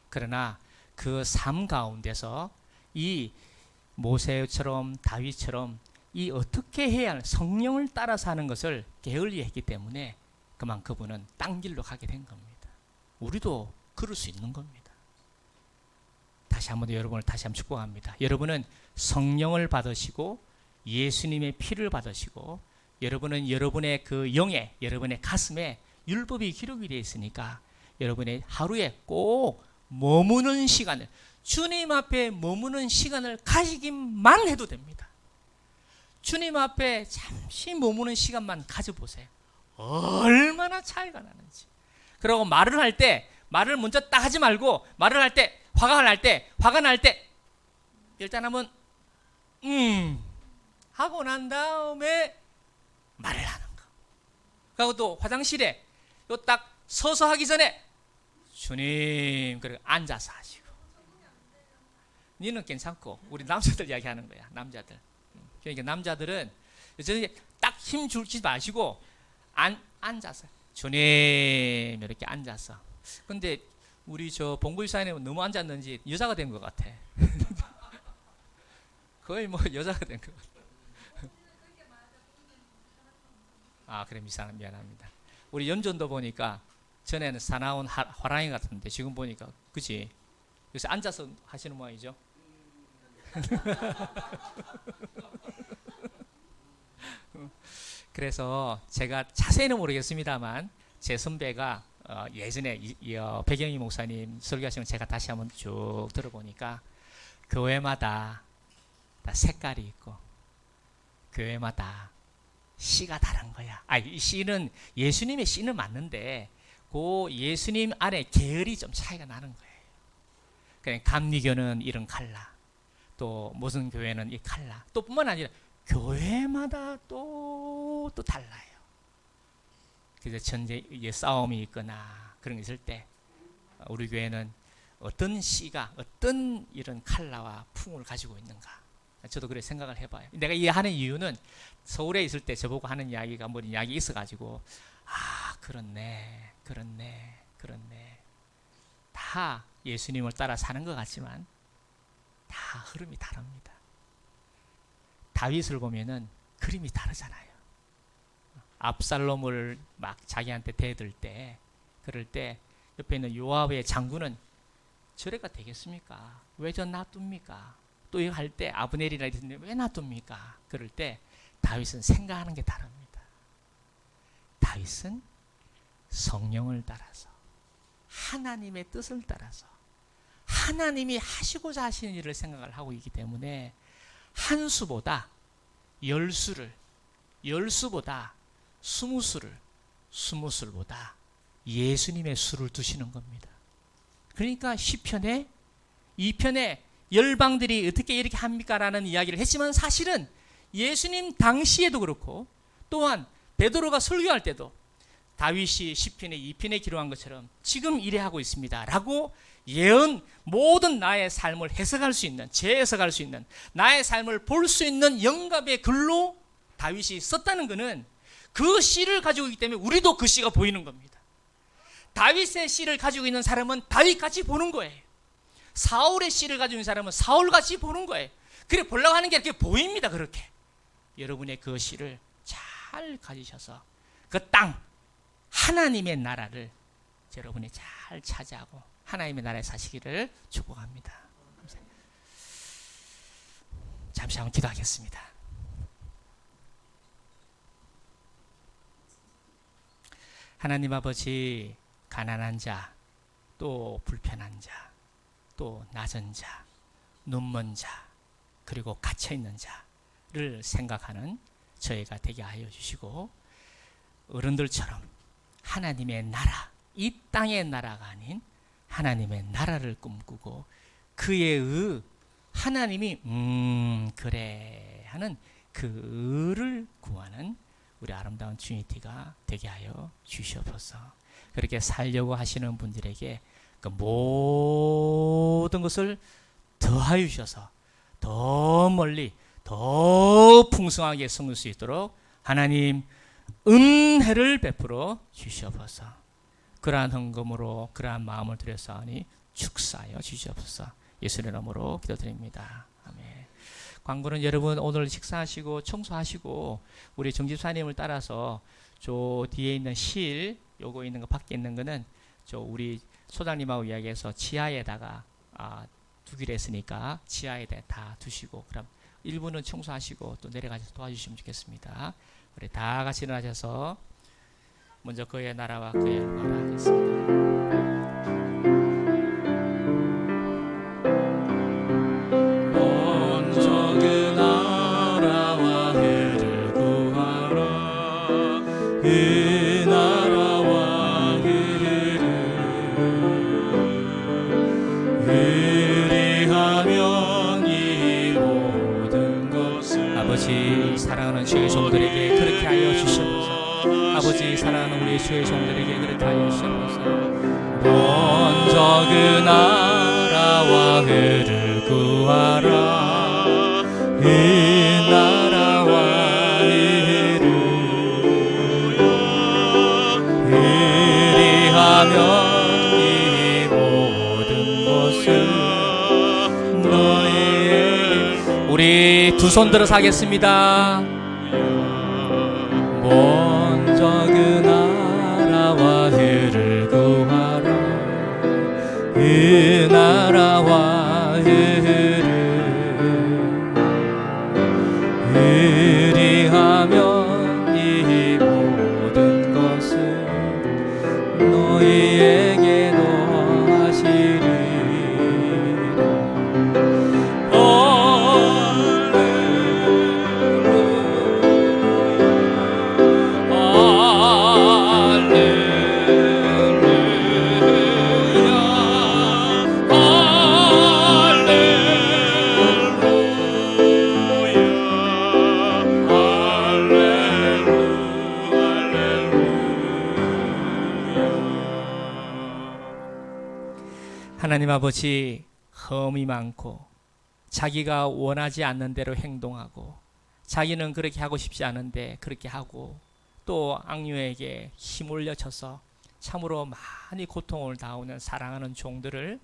그러나 그 삶 가운데서 이 모세처럼 다윗처럼 이 어떻게 해야 할 성령을 따라서 하는 것을 게을리했기 때문에 그만 그분은 딴 길로 가게 된 겁니다. 우리도 그럴 수 있는 겁니다. 다시 한번 여러분을 다시 한번 축복합니다. 여러분은 성령을 받으시고 예수님의 피를 받으시고 여러분은 여러분의 그 영에 여러분의 가슴에 율법이 기록이 되어 있으니까 여러분의 하루에 꼭 머무는 시간을 주님 앞에 머무는 시간을 가지기만 해도 됩니다. 주님 앞에 잠시 머무는 시간만 가져보세요. 얼마나 차이가 나는지. 그리고 말을 할 때 말을 먼저 딱 하지 말고 말을 할 때 화가 날 때 일단 한번 하고 난 다음에 말을 하는 거. 그리고 또 화장실에 요 딱 서서 하기 전에 주님 그리고 앉아서 하시고. 니는 괜찮고 우리 남자들 이야기하는 거야. 남자들. 그러니까 남자들은 딱 힘 주지 마시고 앉아서 주님 이렇게 앉아서. 근데 우리 저 봉구이사님 너무 앉았는지 여자가 된 것 같아. 거의 뭐 여자가 된 것 같아. 아 그래 미안합니다. 우리 염전도 보니까 전에는 사나운 화랑이 같은데 지금 보니까 그지? 그래서 앉아서 하시는 모양이죠. 그래서 제가 자세히는 모르겠습니다만 제 선배가 예전에 백영희 목사님 설교하시면 제가 다시 한번 쭉 들어보니까 교회마다 다 색깔이 있고 교회마다 씨가 다른 거야. 이 씨는 예수님의 씨는 맞는데 그 예수님 안에 계열이 좀 차이가 나는 거예요. 그러니까 감리교는 이런 칼라, 또 무슨 교회는 이 칼라, 또 뿐만 아니라 교회마다 또 달라요. 그래서 전제 싸움이 있거나 그런 게 있을 때 우리 교회는 어떤 씨가 어떤 이런 칼라와 풍을 가지고 있는가. 저도 그래 생각을 해봐요. 내가 이해하는 이유는 서울에 있을 때 저보고 하는 이야기가 뭐 이야기 있어가지고 그렇네. 다 예수님을 따라 사는 것 같지만 다 흐름이 다릅니다. 다윗을 보면은 그림이 다르잖아요. 압살롬을 막 자기한테 대들 때 그럴 때 옆에 있는 요압의 장군은 저래가 되겠습니까? 왜 저 놔둡니까? 또 이거 할 때 아브넬이라 했는데 왜 놔둡니까? 그럴 때 다윗은 생각하는 게 다릅니다. 다윗은 성령을 따라서 하나님의 뜻을 따라서 하나님이 하시고자 하시는 일을 생각을 하고 있기 때문에 한 수보다 열수보다 20수를 20술보다 예수님의 수를 두시는 겁니다. 그러니까 시편에 2편에 열방들이 어떻게 이렇게 합니까? 라는 이야기를 했지만 사실은 예수님 당시에도 그렇고 또한 베드로가 설교할 때도 다윗이 시편의 2편에 기록한 것처럼 지금 이래 하고 있습니다 라고 예언 모든 나의 삶을 해석할 수 있는 재해석할 수 있는 나의 삶을 볼 수 있는 영감의 글로 다윗이 썼다는 것은 그 씨를 가지고 있기 때문에 우리도 그 씨가 보이는 겁니다. 다윗의 씨를 가지고 있는 사람은 다윗같이 보는 거예요. 사울의 씨를 가지고 있는 사람은 사울같이 보는 거예요. 그래 보려고 하는 게 이렇게 보입니다. 그렇게 여러분의 그 씨를 잘 가지셔서 그 땅 하나님의 나라를 여러분이 잘 차지하고 하나님의 나라에 사시기를 축복합니다. 잠시 한번 기도하겠습니다. 하나님 아버지, 가난한 자, 또 불편한 자, 또 낮은 자, 눈먼 자, 그리고 갇혀있는 자를 생각하는 저희가 되게 하여 주시고, 어른들처럼 하나님의 나라, 이 땅의 나라가 아닌 하나님의 나라를 꿈꾸고 그의 하나님이 그래 하는 그 의를 구하는 우리 아름다운 트리니티가 되게 하여 주시옵소서. 그렇게 살려고 하시는 분들에게 그 모든 것을 더하여 주셔서 더 멀리 더 풍성하게 섬길 수 있도록 하나님 은혜를 베풀어 주시옵소서. 그러한 헌금으로 그러한 마음을 드렸사오니 축사하여 주시옵소서. 예수의 이름으로 기도드립니다. 아멘. 광고는 여러분 오늘 식사하시고 청소하시고 우리 정집사님을 따라서 저 뒤에 있는 실, 요거 있는 거 밖에 있는 거는 저 우리 소장님하고 이야기해서 지하에다가 두기로 했으니까 지하에 다 두시고, 그럼 일부는 청소하시고 또 내려가셔서 도와주시면 좋겠습니다. 우리 다 같이 일어나셔서 먼저 그의 나라와 그의 영광을 하겠습니다. 먼저 그 나라와 의를 구하라. 그 나라와 의를 의리하면 이 모든 것을 아버지, 사랑하는 주의 종들에게 그렇게 하여 주시옵소서. 아버지, 사랑하는 우리 주의 종들에게 그렇게 하여 주시옵소서. 먼저 그 나라와 의를 구하라. 그 나라와 의를 의리하면 이 모든 것을 너희에게. 우리 두 손 들어서 하겠습니다. 먼저 그 나라와 의를 구하라. 그 나라와 의를 의리하면 이 모든 것을 너희에게 더하시리라. 하나님 아버지, 험이 많고 자기가 원하지 않는 대로 행동하고 자기는 그렇게 하고 싶지 않은데 그렇게 하고 또 악녀에게 힘을 쳐서 참으로 많이 고통을 당하는 사랑하는 종들을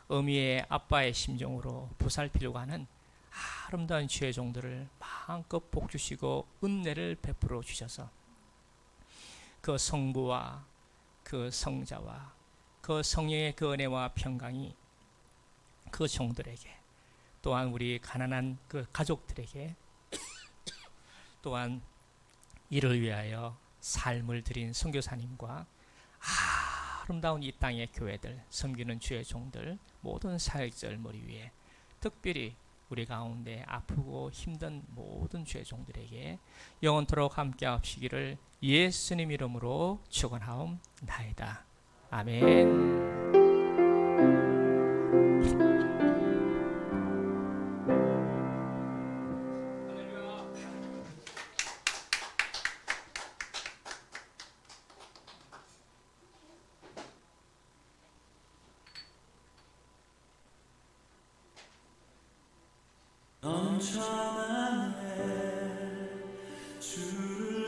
어미의 아빠의 심정으로 보살피려고 하는 아름다운 주의 종들을 마음껏 복주시고 은혜를 베풀어 주셔서 그 성부와 그 성자와 그 성령의 그 은혜와 평강이 그 종들에게, 또한 우리 가난한 그 가족들에게, 또한 이를 위하여 삶을 드린 선교사님과 아름다운 이 땅의 교회들, 섬기는 주의 종들, 모든 사역자를 머리 위에 특별히 우리 가운데 아프고 힘든 모든 주의 종들에게 영원토록 함께 하시기를 예수님 이름으로 축원하옵나이다. 아멘. 넘쳐나네 주를